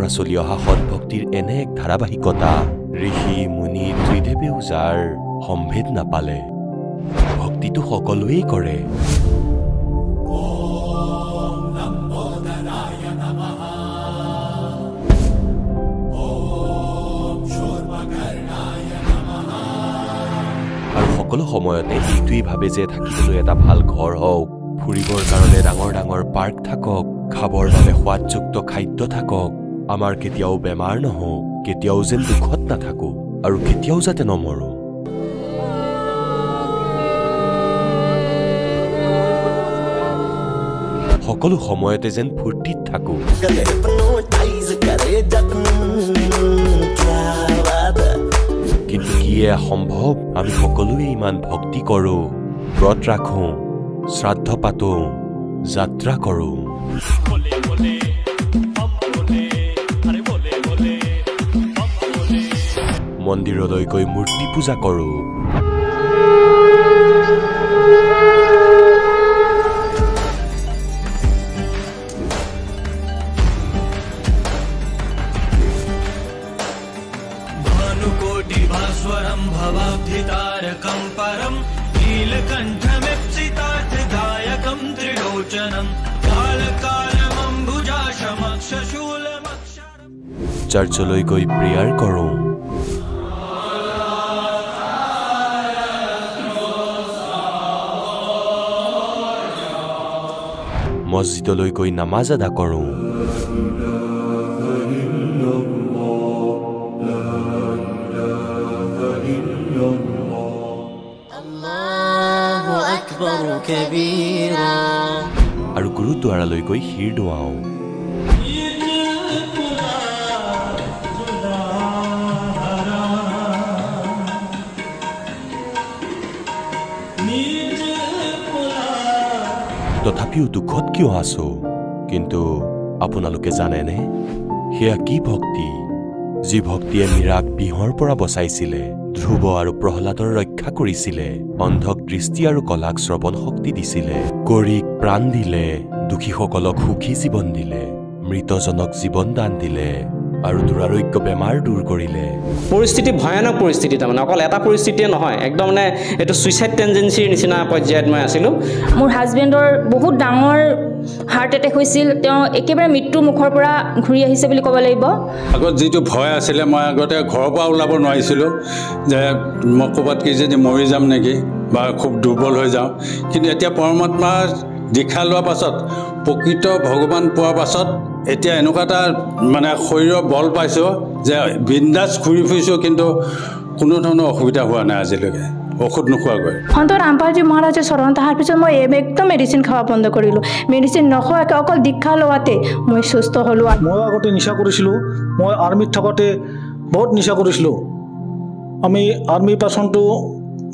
পৰা চলি অহা সৎভক্তিৰ এনে এক ধাৰাবাহিকতা ঋষি মুনি ত্ৰিদেৱেও যাৰ সম্ভেদ নাপালে ভক্তিটো সকলোৱেই কৰে আৰু সকলো সময়তে এইটোৱেই ভাবে যে থাকিবলৈ এটা ভাল ঘৰ হওক ফুৰিবৰ কাৰণে ডাঙৰ ডাঙৰ পাৰ্ক থাকক খাবৰ বাবে সোৱাদযুক্ত খাদ্য থাকক আমাৰ কেতিয়াও বেমাৰ নহওক কেতিয়াও যেন দুখত নাথাকো আৰু কেতিয়াও যাতে নমৰো সকলো সময়তে যেন ফূৰ্তিত থাকো কিন্তু কি সম্ভৱ আমি সকলোৱে ইমান ভক্তি কৰো ব্ৰত ৰাখো শ্ৰাদ্ধ পাতো যাত্ৰা কৰো মন্দিৰলৈ গৈ মূৰ্তি পূজা কৰো भानुकोटि भास्वरं भवाब्धितारकं परं नीलकण्ठमिप्सितार्थदायकं त्रिलोचनं कालकालमम्बुजाशमक्षशूलमक्षरं चर्चলৈ গৈ প্ৰেয়াৰ কৰো মছজিদলৈ গৈ নামাজ আদা কৰো আল্লাহু আকবাৰ কবীৰা আৰু গুৰুদ্বাৰালৈ গৈ শিৰ দোৱাও তথাপিও দুখত কিয় আছো কিন্তু আপোনালোকে জানেনে হেয়া কি ভক্তি যি ভক্তিয়ে মীৰাক বিহৰ পৰা বচাইছিলে ধ্ৰুৱ আৰু প্ৰহ্লাদৰ ৰক্ষা কৰিছিলে অন্ধক দৃষ্টি আৰু কলাক শ্ৰৱণ শক্তি দিছিলে গৰীক প্ৰাণ দিলে দুখীসকলক সুখী জীৱন দিলে মৃতজনক জীৱন দান দিলে আৰু দুৰাৰোগ্য বেমাৰ দূৰ কৰিলে পৰিস্থিতি ভয়ানক পৰিস্থিতি তাৰমানে অকল এটা পৰিস্থিতিয়ে নহয় একদম মানে এইটো সুইচাইড টেন্ডেন্সিৰ নিচিনা পৰ্যায়ত মই আছিলোঁ মোৰ হাজবেণ্ডৰ বহুত ডাঙৰ হাৰ্ট এটেক হৈছিল তেওঁ একেবাৰে মৃত্যু মুখৰ পৰা ঘূৰি আহিছে বুলি ক'ব লাগিব আগত যিটো ভয় আছিলে মই আগতে ঘৰৰ পৰা ওলাব নোৱাৰিছিলোঁ যে মই ক'ৰবাত কি যদি মৰি যাম নেকি বা খুব দুৰ্বল হৈ যাওঁ কিন্তু এতিয়া পৰমাত্মাৰ দীক্ষা লোৱাৰ পাছত প্ৰকৃত ভগৱান পোৱাৰ পাছত এতিয়া এনেকুৱা এটা মানে শৰীৰৰ বল পাইছোঁ যে বিন্দাছ ঘূৰি ফুৰিছোঁ কিন্তু কোনো ধৰণৰ অসুবিধা হোৱা নাই আজিলৈকে ঔষধ নোখোৱাকৈ সন্ত ৰামপালজী মহাৰাজৰ চৰণ অহাৰ পিছত মই একদম মেডিচিন খাব বন্ধ কৰিলোঁ মেডিচিন নোখোৱাকৈ অকল দীক্ষা লোৱাতে মই সুস্থ হ'লোঁ মই আগতে নিচা কৰিছিলোঁ মই আৰ্মিত থাকোঁতে বহুত নিচা কৰিছিলোঁ আমি আৰ্মি পাৰ্চনটো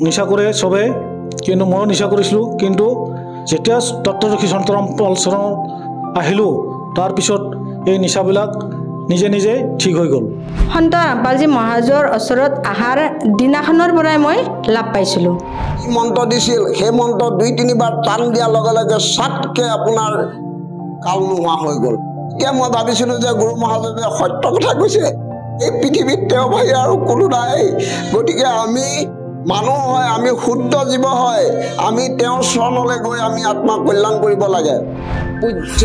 নিচা কৰে চবে কিন্তু ময়ো নিচা কৰিছিলোঁ কিন্তু যেতিয়া তত্ত্বদৰ্শী সন্ত ৰামপাল চৰণ আহিলোঁ তাৰপিছত এই নিচাবিলাক নিজে নিজে ঠিক হৈ গ'ল সন্ত ৰামপালজী মহাৰাজৰ ওচৰত অহাৰ দিনাখনৰ পৰাই মই লাভ পাইছিলোঁ মন্ত্ৰ দিছিল সেই মন্ত্ৰ 2-3 বাৰ টান দিয়াৰ লগে লগে সাতকে আপোনাৰ কাল নোহোৱা হৈ গ'ল এতিয়া মই ভাবিছিলোঁ যে গুৰু মহাজনে সত্য কথা কৈছে এই পৃথিৱীত তেওঁ বাহিৰে আৰু কোনো নাই গতিকে আমি মানুহ হয় আমি শুদ্ধ জীৱ হয় আমি তেওঁৰ চৰণলৈ গৈ আমি আত্মা কল্যাণ কৰিব লাগে পূজ্য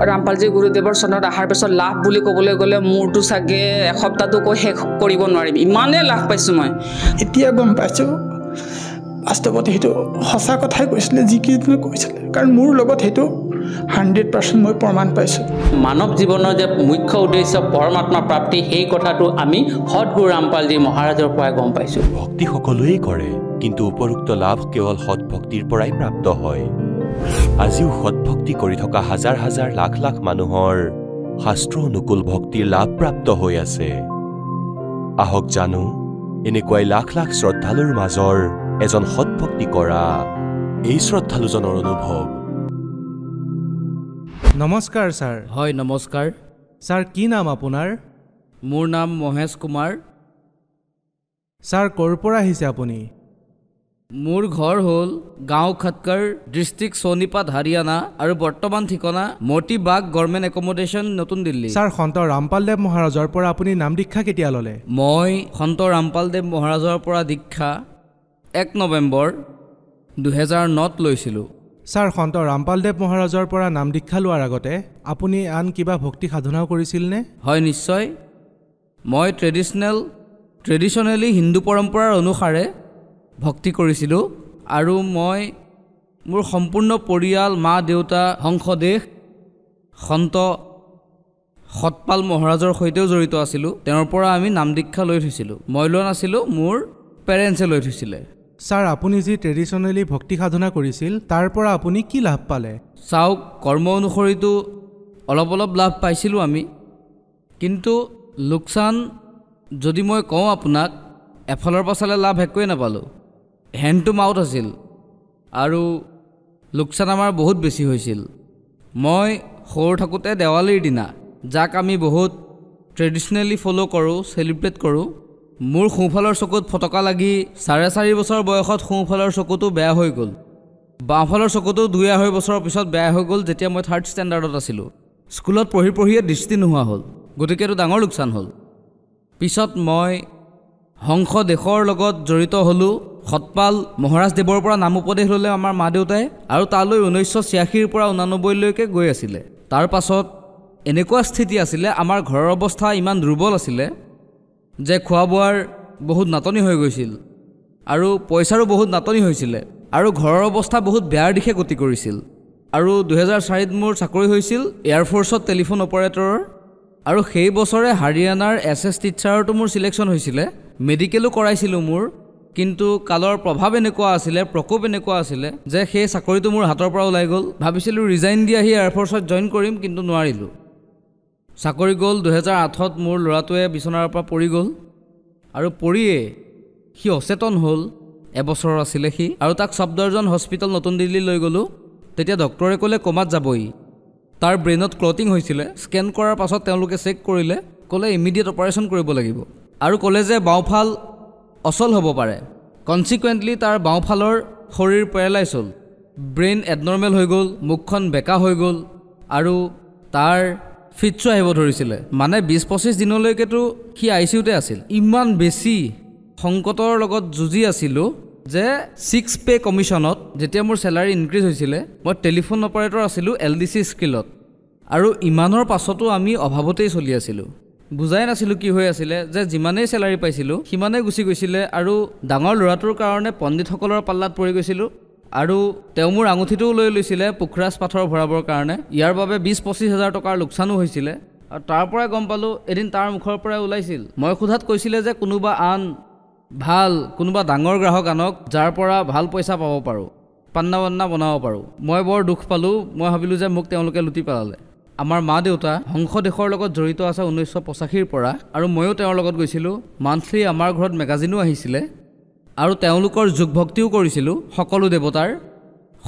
ৰামপালজী গুৰুদেৱৰ চৰণত অহাৰ পিছত লাভ বুলি ক'বলৈ গ'লে মোৰটো চাগে এসপ্তাহটো কৈ শেষ কৰিব নোৱাৰিম ইমানেই লাভ পাইছোঁ মই এতিয়া গম পাইছোঁ বাস্তৱত সেইটো সঁচা কথাই কৈছিলে যিকেইজনে কৈছিলে কাৰণ মোৰ লগত সেইটো 100% মই প্ৰমাণ পাইছোঁ মানৱ জীৱনৰ যে মুখ্য উদ্দেশ্য পৰমাত্মা প্ৰাপ্তি সেই কথাটো আমি সৎগুৰু ৰামপালজী মহাৰাজৰ পৰাই গম পাইছোঁ ভক্তি সকলোৱেই কৰে কিন্তু উপৰোক্ত লাভ কেৱল সৎভক্তিৰ পৰাই প্ৰাপ্ত হয় আজিও সৎভক্তি কৰি থকা হাজাৰ হাজাৰ লাখ লাখ মানুহৰ শাস্ত্ৰ অনুকূল ভক্তিৰ লাভ প্ৰাপ্ত হৈ আছে আহক জানো এনেকুৱাই লাখ লাখ শ্ৰদ্ধালুৰ মাজৰ এজন সৎভক্তি কৰা এই শ্ৰদ্ধালুজনৰ অনুভৱ নমস্কাৰ ছাৰ হয় নমস্কাৰ ছাৰ কি নাম আপোনাৰ মোৰ নাম মহেশ কুমাৰ ছাৰ ক'ৰ পৰা আহিছে আপুনি মোৰ ঘৰ হ'ল গাঁও খাটকাৰ ডিষ্ট্ৰিক্ট সোনিপাত হাৰিয়ানা আৰু বৰ্তমান ঠিকনা মতি বাগ গভৰ্ণমেণ্ট একমোডেশ্যন নতুন দিল্লী ছাৰ সন্ত ৰামপালদেৱ মহাৰাজৰ পৰা আপুনি নাম দীক্ষা কেতিয়া ল'লে? মই সন্ত ৰামপালদেৱ মহাৰাজৰ পৰা দীক্ষা 1 নৱেম্বৰ 2009ত লৈছিলোঁ। ছাৰ সন্ত ৰামপালদেৱ মহাৰাজৰ পৰা নাম দীক্ষা লোৱাৰ আগতে আপুনি আন কিবা ভক্তি সাধনাও কৰিছিলনে? হয় নিশ্চয়। মই ট্ৰেডিশ্যনেলি হিন্দু পৰম্পৰাৰ অনুসাৰে ভক্তি কৰিছিলোঁ আৰু মই মোৰ সম্পূৰ্ণ পৰিয়াল মা দেউতা হংসদেশ সন্ত সতপাল মহাৰাজৰ সৈতেও জড়িত আছিলোঁ। তেওঁৰ পৰা আমি নাম দীক্ষা লৈ থৈছিলোঁ। মই লোৱা নাছিলোঁ, মোৰ পেৰেণ্টছে লৈ থৈছিলে। ছাৰ আপুনি যি ট্ৰেডিশ্যনেলি ভক্তি সাধনা কৰিছিল তাৰ পৰা আপুনি কি লাভ পালে? চাওক, কৰ্ম অনুসৰিতো অলপ লাভ পাইছিলোঁ আমি, কিন্তু লোকচান যদি মই কওঁ আপোনাক, এফালৰ পৰা চালে লাভ একোৱেই নাপালোঁ। হেণ্ড টু মাউথ আছিল আৰু লোকচান আমাৰ বহুত বেছি হৈছিল। মই সৰু থাকোঁতে দেৱালীৰ দিনা, যাক আমি বহুত ট্ৰেডিশ্যনেলি ফ'ল' কৰোঁ, চেলিব্ৰেট কৰোঁ, মোৰ সোঁফালৰ চকুত ফটকা লাগি 4.5 বছৰ বয়সত সোঁফালৰ চকুটো বেয়া হৈ গ'ল। বাওঁফালৰ চকুটো 2-2.5 বছৰৰ পিছত বেয়া হৈ গ'ল যেতিয়া মই 3rd ষ্টেণ্ডাৰ্ডত আছিলোঁ। স্কুলত পঢ়িয়ে দৃষ্টি নোহোৱা হ'ল, গতিকে এইটো ডাঙৰ লোকচান হ'ল। পিছত মই হংস দেশৰ লগত জড়িত হ'লোঁ। সতপাল মহাৰাজদেৱৰ পৰা নাম উপদেশ ল'লে আমাৰ মা দেউতাই, আৰু তালৈ 1986ৰ পৰা 1989লৈকে গৈ আছিলে। তাৰ পাছত এনেকুৱা স্থিতি আছিলে, আমাৰ ঘৰৰ অৱস্থা ইমান দুৰ্বল আছিলে যে খোৱা বোৱাৰ বহুত নাটনি হৈ গৈছিল আৰু পইচাৰো বহুত নাটনি হৈছিলে, আৰু ঘৰৰ অৱস্থা বহুত বেয়াৰ দিশে গতি কৰিছিল। আৰু 2004ত মোৰ চাকৰি হৈছিল এয়াৰফ'ৰ্চত টেলিফোন অপাৰেটৰৰ, আৰু সেই বছৰে হাৰিয়ানাৰ SS টিচাৰতো মোৰ চিলেকশ্যন হৈছিলে। মেডিকেলো কৰাইছিলোঁ মোৰ, কিন্তু কালৰ প্ৰভাৱ এনেকুৱা আছিলে, প্ৰকোপ এনেকুৱা আছিলে যে সেই চাকৰিটো মোৰ হাতৰ পৰা ওলাই গ'ল। ভাবিছিলোঁ ৰিজাইন দি আহি এয়াৰফ'ৰ্চত জইন কৰিম, কিন্তু নোৱাৰিলোঁ। চাকৰি গ'ল। 2008ত মোৰ ল'ৰাটোৱে বিচনাৰ পৰা পৰি গ'ল, আৰু পৰিয়ে সি অচেতন হ'ল। এবছৰৰ আছিলে সি, আৰু তাক ছফদৰজন হস্পিটেল নতুন দিল্লী লৈ গ'লোঁ। তেতিয়া ডক্টৰে ক'লে কমাত যাবই। তাৰ ব্ৰেইনত ক্লটিং হৈছিলে। স্কেন কৰাৰ পাছত তেওঁলোকে চেক কৰিলে, ক'লে ইমিডিয়েট অপাৰেশ্যন কৰিব লাগিব, আৰু ক'লে যে বাওঁফাল অচল হ'ব পাৰে। কনচিকুৱেণ্টলি তাৰ বাওঁফালৰ শৰীৰ পেৰালাইজ হ'ল, ব্ৰেইন এবনৰ্মেল হৈ গ'ল, মুখখন বেকা হৈ গ'ল, আৰু তাৰ ফিটছো আহিব ধৰিছিলে। মানে 20-25 দিনলৈকেতো সি ICUতে আছিল। ইমান বেছি সংকটৰ লগত যুঁজি আছিলোঁ যে 6 পে কমিশ্যনত যেতিয়া মোৰ চেলাৰী ইনক্ৰিজ হৈছিলে, মই টেলিফোন অপাৰেটৰ আছিলোঁ LDC স্কিলত, আৰু ইমানৰ পাছতো আমি অভাৱতেই চলি আছিলোঁ। বুজাই নাছিলোঁ কি হৈ আছিলে যে যিমানেই চেলাৰী পাইছিলোঁ সিমানেই গুচি গৈছিলে, আৰু ডাঙৰ ল'ৰাটোৰ কাৰণে পণ্ডিতসকলৰ পাল্লাত পৰি গৈছিলোঁ, আৰু তেওঁ মোৰ আঙুঠিটোও লৈ লৈছিলে পুখৰাজ পাথৰ ভৰাবৰ কাৰণে। ইয়াৰ বাবে 20-25 হাজাৰ টকাৰ লোকচানো হৈছিলে। আৰু তাৰ পৰাই গম পালোঁ, এদিন তাৰ মুখৰ পৰাই ওলাইছিল, মই সোধাত কৈছিলে যে কোনোবা ডাঙৰ গ্ৰাহক আনক, যাৰ পৰা ভাল পইচা পাব পাৰোঁ, পান্না বনাব পাৰোঁ। মই বৰ দুখ পালোঁ। মই ভাবিলোঁ যে মোক তেওঁলোকে লুটি পেলালে। আমাৰ মা দেউতা হংস দেশৰ লগত জড়িত আছে 1985ৰ পৰা, আৰু ময়ো তেওঁৰ লগত গৈছিলোঁ। মান্থলি আমাৰ ঘৰত মেগাজিনো আহিছিলে, আৰু তেওঁলোকৰ যোগ ভক্তিও কৰিছিলোঁ সকলো দেৱতাৰ।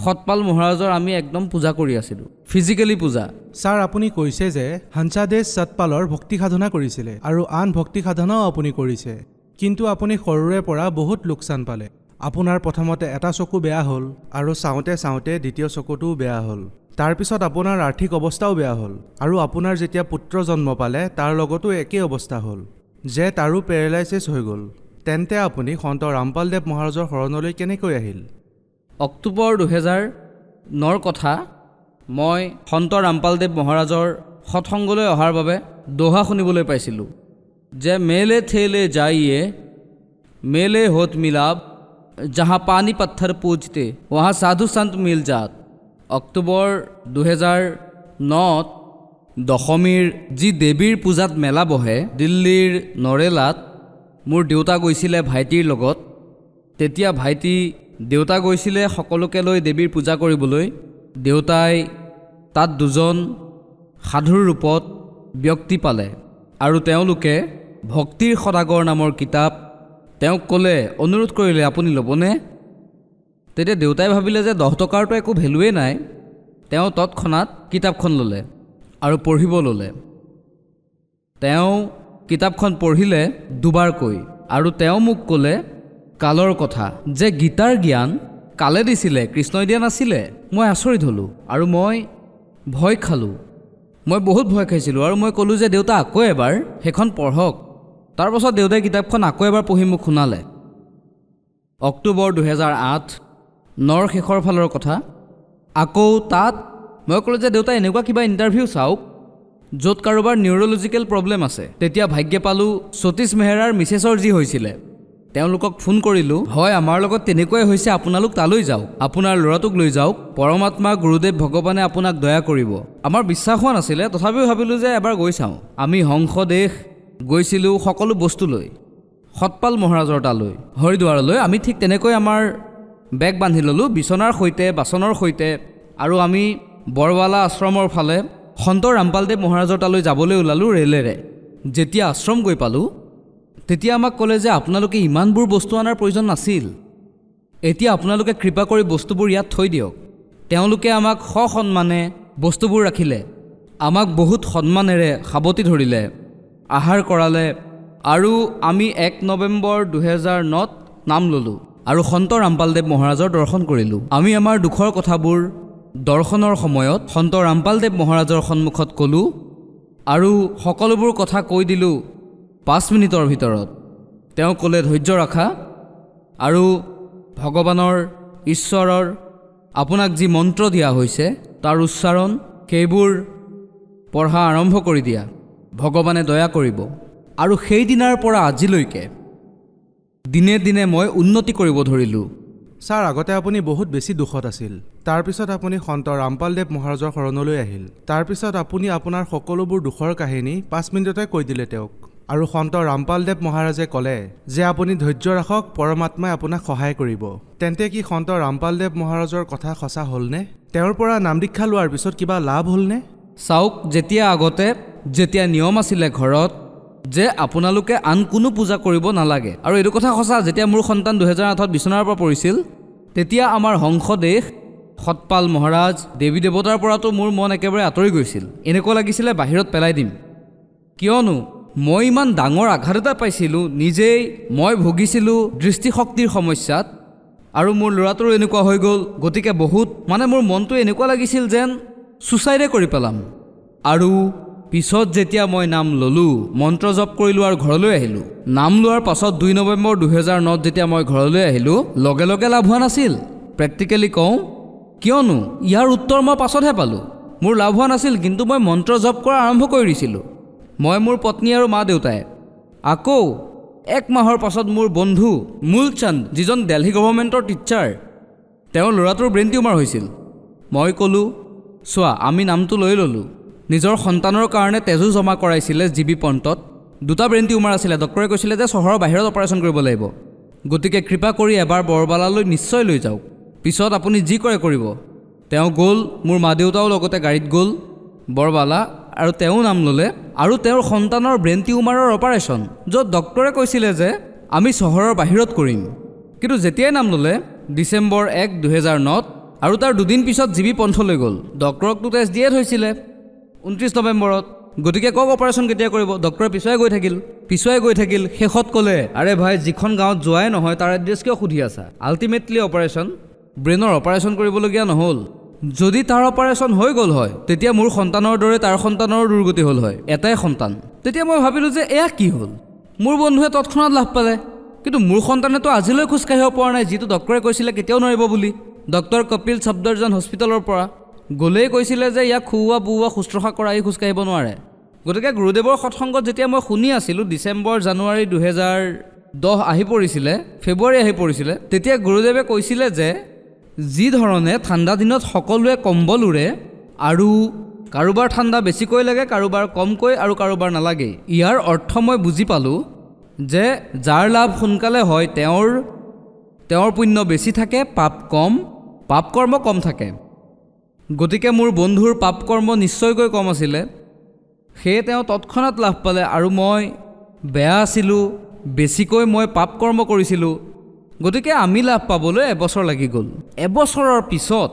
সতপাল মহাৰাজৰ আমি একদম পূজা কৰি আছিলোঁ, ফিজিকেলি পূজা। ছাৰ আপুনি কৈছে যে হংসাদেশ সতপালৰ ভক্তি সাধনা কৰিছিলে, আৰু আন ভক্তি সাধনাও আপুনি কৰিছে, কিন্তু আপুনি সৰুৰে পৰা বহুত লোকচান পালে। আপোনাৰ প্ৰথমতে এটা চকু বেয়া হ'ল, আৰু চাওঁতে দ্বিতীয় চকুটোও বেয়া হ'ল। তাৰপিছত আপোনাৰ আৰ্থিক অৱস্থাও বেয়া হ'ল, আৰু আপোনাৰ যেতিয়া পুত্ৰ জন্ম পালে তাৰ লগতো একেই অৱস্থা হ'ল যে তাৰো পেৰালাইচিছ হৈ গ'ল। তেন্তে আপুনি সন্ত ৰামপালদেৱ মহাৰাজৰ শৰণলৈ কেনেকৈ আহিল? অক্টোবৰ 2009ৰ কথা। মই সন্ত ৰামপালদেৱ মহাৰাজৰ সৎসংগলৈ অহাৰ বাবে দোহা শুনিবলৈ পাইছিলোঁ যে মেলে থেলে যাইয়ে মেলে হোত মিলাব, जहाँ पानी पत्थर पूजते वहाँ साधु संत मिल जात। অক্টোবৰ 2009ত দশমীৰ যি দেৱীৰ পূজাত মেলা বহে দিল্লীৰ নৰেলাত, মোৰ দেউতা গৈছিলে ভাইটিৰ লগত। তেতিয়া দেউতা গৈছিলে সকলোকে লৈ দেৱীৰ পূজা কৰিবলৈ। দেউতাই তাত 2জন সাধুৰ ৰূপত ব্যক্তি পালে, আৰু তেওঁলোকে ভক্তিৰ সদাগৰ নামৰ কিতাপ তেওঁক ক'লে, অনুৰোধ কৰিলে আপুনি ল'বনে? তেতিয়া দেউতাই ভাবিলে যে 10 টকাৰতো একো ভেলুৱেই নাই। তেওঁ তৎক্ষণাত কিতাপখন ল'লে আৰু পঢ়িব ল'লে। তেওঁ কিতাপখন পঢ়িলে দুবাৰকৈ, আৰু তেওঁ মোক ক'লে কালৰ কথা যে গীতাৰ জ্ঞান কালে দিছিলে কৃষ্ণই দিয়া নাছিলে মই আচৰিত হ'লোঁ আৰু মই ভয় খালোঁ মই বহুত ভয় খাইছিলোঁ আৰু মই ক'লোঁ যে দেউতা আকৌ এবাৰ সেইখন পঢ়ক তাৰপাছত দেউতাই কিতাপখন আকৌ এবাৰ পঢ়ি মোক শুনালে অক্টোবৰ 2008 নৰ শেষৰ ফালৰ কথা আকৌ তাত মই ক'লোঁ যে দেউতা এনেকুৱা কিবা ইণ্টাৰভিউ চাওক য'ত কাৰোবাৰ নিউৰলজিকেল প্ৰব্লেম আছে তেতিয়া ভাগ্য পালোঁ সতীশ মেহৰাৰ মিছেছৰ যি হৈছিলে তেওঁলোকক ফোন কৰিলোঁ হয় আমাৰ লগত তেনেকুৱাই হৈছে আপোনালোক তালৈ যাওক আপোনাৰ ল'ৰাটোক লৈ যাওক পৰমাত্মা গুৰুদেৱ ভগৱানে আপোনাক দয়া কৰিব আমাৰ বিশ্বাস হোৱা নাছিলে তথাপিও ভাবিলোঁ যে এবাৰ গৈ চাওঁ আমি হংসদেশ গৈছিলোঁ সকলো বস্তু লৈ সতপাল মহাৰাজৰ তালৈ হৰিদ্বাৰলৈ আমি ঠিক তেনেকৈ আমাৰ বেগ বান্ধি ল'লোঁ বিচনাৰ সৈতে বাচনৰ সৈতে আৰু আমি বৰৱালা আশ্ৰমৰ ফালে সন্ত ৰামপালদেৱ মহাৰাজৰ তালৈ যাবলৈ ওলালোঁ ৰেলেৰে যেতিয়া আশ্ৰম গৈ পালোঁ তেতিয়া আমাক ক'লে যে আপোনালোকে ইমানবোৰ বস্তু অনাৰ প্ৰয়োজন নাছিল এতিয়া আপোনালোকে কৃপা কৰি বস্তুবোৰ ইয়াত থৈ দিয়ক তেওঁলোকে আমাক সন্মানে বস্তুবোৰ ৰাখিলে আমাক বহুত সন্মানেৰে সাৱটি ধৰিলে আহাৰ কৰালে আৰু আমি 1 নৱেম্বৰ 2009 নাম ল'লোঁ আৰু সন্ত ৰামপালদেৱ মহাৰাজৰ দৰ্শন কৰিলোঁ আমি আমাৰ দুখৰ কথাবোৰ দৰ্শনৰ সময়ত সন্ত ৰামপালদেৱ মহাৰাজৰ সন্মুখত ক'লোঁ আৰু সকলোবোৰ কথা কৈ দিলোঁ 5 মিনিটৰ ভিতৰত তেওঁ ক'লে ধৈৰ্য ৰাখা আৰু ভগৱানৰ ঈশ্বৰৰ আপোনাক যি মন্ত্ৰ দিয়া হৈছে তাৰ উচ্চাৰণ সেইবোৰ পঢ়া আৰম্ভ কৰি দিয়া ভগৱানে দয়া কৰিব আৰু সেই দিনাৰ পৰা আজিলৈকে দিনে দিনে মই উন্নতি কৰিব ধৰিলোঁ ছাৰ আগতে আপুনি বহুত বেছি দুখত আছিল তাৰপিছত আপুনি সন্ত ৰামপালদেৱ মহাৰাজৰ শৰণলৈ আহিল তাৰপিছত আপুনি আপোনাৰ সকলোবোৰ দুখৰ কাহিনী 5 মিনিটতে কৈ দিলে তেওঁক আৰু সন্ত ৰামপালদেৱ মহাৰাজে ক'লে যে আপুনি ধৈৰ্য ৰাখক পৰমাত্মাই আপোনাক সহায় কৰিব তেন্তে কি সন্ত ৰামপালদেৱ মহাৰাজৰ কথা সঁচা হ'লনে তেওঁৰ পৰা নাম দীক্ষা লোৱাৰ পিছত কিবা লাভ হ'লনে চাওক যেতিয়া আগতে যেতিয়া নিয়ম আছিলে ঘৰত যে আপোনালোকে আন কোনো পূজা কৰিব নালাগে আৰু এইটো কথা সঁচা যেতিয়া মোৰ সন্তান 2008 বিচনাৰ পৰা পৰিছিল তেতিয়া আমাৰ হংসদেশ সতপাল মহাৰাজ দেৱী দেৱতাৰ পৰাতো মোৰ মন একেবাৰে আঁতৰি গৈছিল এনেকুৱা লাগিছিলে বাহিৰত পেলাই দিম কিয়নো মই ইমান ডাঙৰ আঘাত এটা পাইছিলোঁ নিজেই মই ভুগিছিলোঁ দৃষ্টিশক্তিৰ সমস্যাত আৰু মোৰ ল'ৰাটোৰো এনেকুৱা হৈ গ'ল গতিকে বহুত মানে মোৰ মনটো এনেকুৱা লাগিছিল যেন ছুচাইডে কৰি পেলাম আৰু পিছত যেতিয়া মই নাম ল'লোঁ মন্ত্ৰ জপ কৰিলোঁ আৰু ঘৰলৈ আহিলোঁ নাম লোৱাৰ পাছত 2 নৱেম্বৰ 2009 যেতিয়া মই ঘৰলৈ আহিলোঁ লগে লগে লাভ হোৱা নাছিল প্ৰেক্টিকেলি কওঁ কিয়নো ইয়াৰ উত্তৰ মই পাছতহে পালোঁ মোৰ লাভ হোৱা নাছিল কিন্তু মই মন্ত্ৰ জপ কৰা আৰম্ভ কৰি দিছিলোঁ মই মোৰ পত্নী আৰু মা দেউতাই আকৌ 1 মাহৰ পাছত মোৰ বন্ধু মূলচন্দ যিজন দিল্লী গভৰ্ণমেণ্টৰ টিচাৰ তেওঁৰ ল'ৰাটোৰ ব্ৰেইন টিউমাৰ হৈছিল মই ক'লোঁ চোৱা আমি নামটো লৈ ল'লোঁ নিজৰ সন্তানৰ কাৰণে তেজু জমা কৰাইছিলে জিবি পণ্টত 2টা ব্ৰেইন টিউমাৰ আছিলে ডক্টৰে কৈছিলে যে চহৰৰ বাহিৰত অপাৰেশ্যন কৰিব লাগিব গতিকে কৃপা কৰি এবাৰ বৰবালালৈ নিশ্চয় লৈ যাওক পিছত আপুনি যি কৰে কৰিব তেওঁ গ'ল মোৰ মা দেউতাও লগতে গাড়ীত গ'ল বৰবালা আৰু তেওঁ নাম ল'লে আৰু তেওঁৰ সন্তানৰ ব্ৰেইন টিউমাৰৰ অপাৰেশ্যন য'ত ডক্টৰে কৈছিলে যে আমি চহৰৰ বাহিৰত কৰিম কিন্তু যেতিয়াই নাম ল'লে ডিচেম্বৰ 1, 2009 আৰু তাৰ 2 দিন পিছত জিবি পণ্ঠলৈ গ'ল ডক্টৰকতো টেষ্ট দিয়ে থৈছিলে 29 নৱেম্বৰত গতিকে কওক অপাৰেশ্যন কেতিয়া কৰিব ডক্টৰে পিছুৱাই গৈ থাকিল শেষত ক'লে আৰে ভাই যিখন গাঁৱত যোৱাই নহয় তাৰ এড্ৰেছ কিয় সুধি আছা আল্টিমেটলি অপাৰেশ্যন ব্ৰেইনৰ অপাৰেশ্যন কৰিবলগীয়া নহ'ল যদি তাৰ অপাৰেশ্যন হৈ গ'ল হয় তেতিয়া মোৰ সন্তানৰ দৰে তাৰ সন্তানৰ দুৰ্গতি হ'ল হয় এটাই সন্তান তেতিয়া মই ভাবিলোঁ যে এয়া কি হ'ল মোৰ বন্ধুৱে তৎক্ষণাত লাভ পালে কিন্তু মোৰ সন্তানেতো আজিলৈ খোজকাঢ়িব পৰা নাই যিটো ডক্টৰে কৈছিলে কেতিয়াও নোৱাৰিব বুলি ডক্টৰ কপিল সফদৰজং হস্পিটেলৰ পৰা গ'লেই কৈছিলে যে ইয়াক খুওৱা বুওৱা শুশ্ৰূষা কৰা ই খোজকাঢ়িব নোৱাৰে গতিকে গুৰুদেৱৰ সৎসংগত যেতিয়া মই শুনি আছিলোঁ ডিচেম্বৰ জানুৱাৰী 2010 আহি পৰিছিলে ফেব্ৰুৱাৰী আহি পৰিছিলে তেতিয়া গুৰুদেৱে কৈছিলে যে যি ধৰণে ঠাণ্ডা দিনত সকলোৱে কম্বল উৰে আৰু কাৰোবাৰ ঠাণ্ডা বেছিকৈ লাগে কাৰোবাৰ কমকৈ আৰু কাৰোবাৰ নালাগে ইয়াৰ অৰ্থ মই বুজি পালোঁ যে যাৰ লাভ সোনকালে হয় তেওঁৰ পুণ্য বেছি থাকে পাপ কৰ্ম কম থাকে গতিকে মোৰ বন্ধুৰ পাপ কৰ্ম নিশ্চয়কৈ কম আছিলে সেয়ে তেওঁ তৎক্ষণাত লাভ পালে আৰু মই বেয়া আছিলোঁ বেছিকৈ মই পাপ কৰ্ম কৰিছিলোঁ গতিকে আমি লাভ পাবলৈ এবছৰ লাগি গ'ল এবছৰৰ পিছত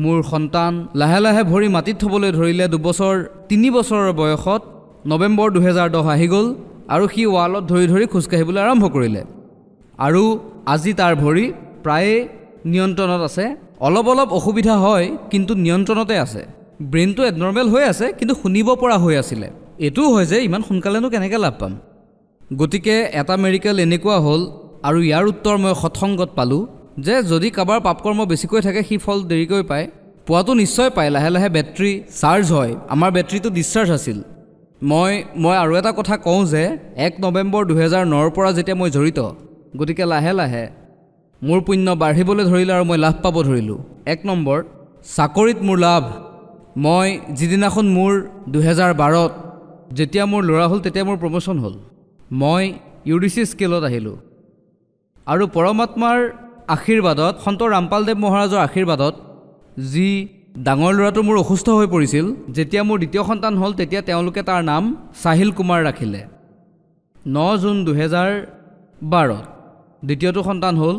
মোৰ সন্তান লাহে লাহে ভৰি মাটিত থ'বলৈ ধৰিলে 3 বছৰৰ বয়সত নৱেম্বৰ 2010 আহি গ'ল আৰু সি ৱালত ধৰি খোজকাঢ়িবলৈ আৰম্ভ কৰিলে আৰু আজি তাৰ ভৰি প্ৰায়ে নিয়ন্ত্ৰণত আছে অলপ অলপ অসুবিধা হয় কিন্তু নিয়ন্ত্ৰণতে আছে ব্ৰেইনটো এবনৰ্মেল হৈ আছে কিন্তু শুনিব পৰা হৈ আছিলে এইটোও হয় যে ইমান সোনকালেনো কেনেকৈ লাভ পাম গতিকে এটা মেডিকেল এনেকুৱা হ'ল আৰু ইয়াৰ উত্তৰ মই সৎসংগত পালোঁ যে যদি কাৰোবাৰ পাপকৰ্ম বেছিকৈ থাকে সি ফল দেৰিকৈ পায় পোৱাটো নিশ্চয় পায় লাহে লাহে বেটাৰী চাৰ্জ হয় আমাৰ বেটাৰীটো ডিছচাৰ্জ আছিল মই আৰু এটা কথা কওঁ যে 1 নৱেম্বৰ 2009ৰ পৰা যেতিয়া মই জড়িত গতিকে লাহে লাহে মোৰ পুণ্য বাঢ়িবলৈ ধৰিলে আৰু মই লাভ পাব ধৰিলোঁ 1 নম্বৰ চাকৰিত মোৰ লাভ মই যিদিনাখন মোৰ 2012ত যেতিয়া মোৰ ল'ৰা হ'ল তেতিয়া মোৰ প্ৰমোশ্যন হ'ল মই UDC স্কেলত আহিলোঁ আৰু পৰমাত্মাৰ আশীৰ্বাদত সন্ত ৰামপালদেৱ মহাৰাজৰ আশীৰ্বাদত যি ডাঙৰ ল'ৰাটো মোৰ অসুস্থ হৈ পৰিছিল যেতিয়া মোৰ দ্বিতীয় সন্তান হ'ল তেতিয়া তেওঁলোকে তাৰ নাম সাহিল কুমাৰ ৰাখিলে 9 জুন 2012 দ্বিতীয়টো সন্তান হ'ল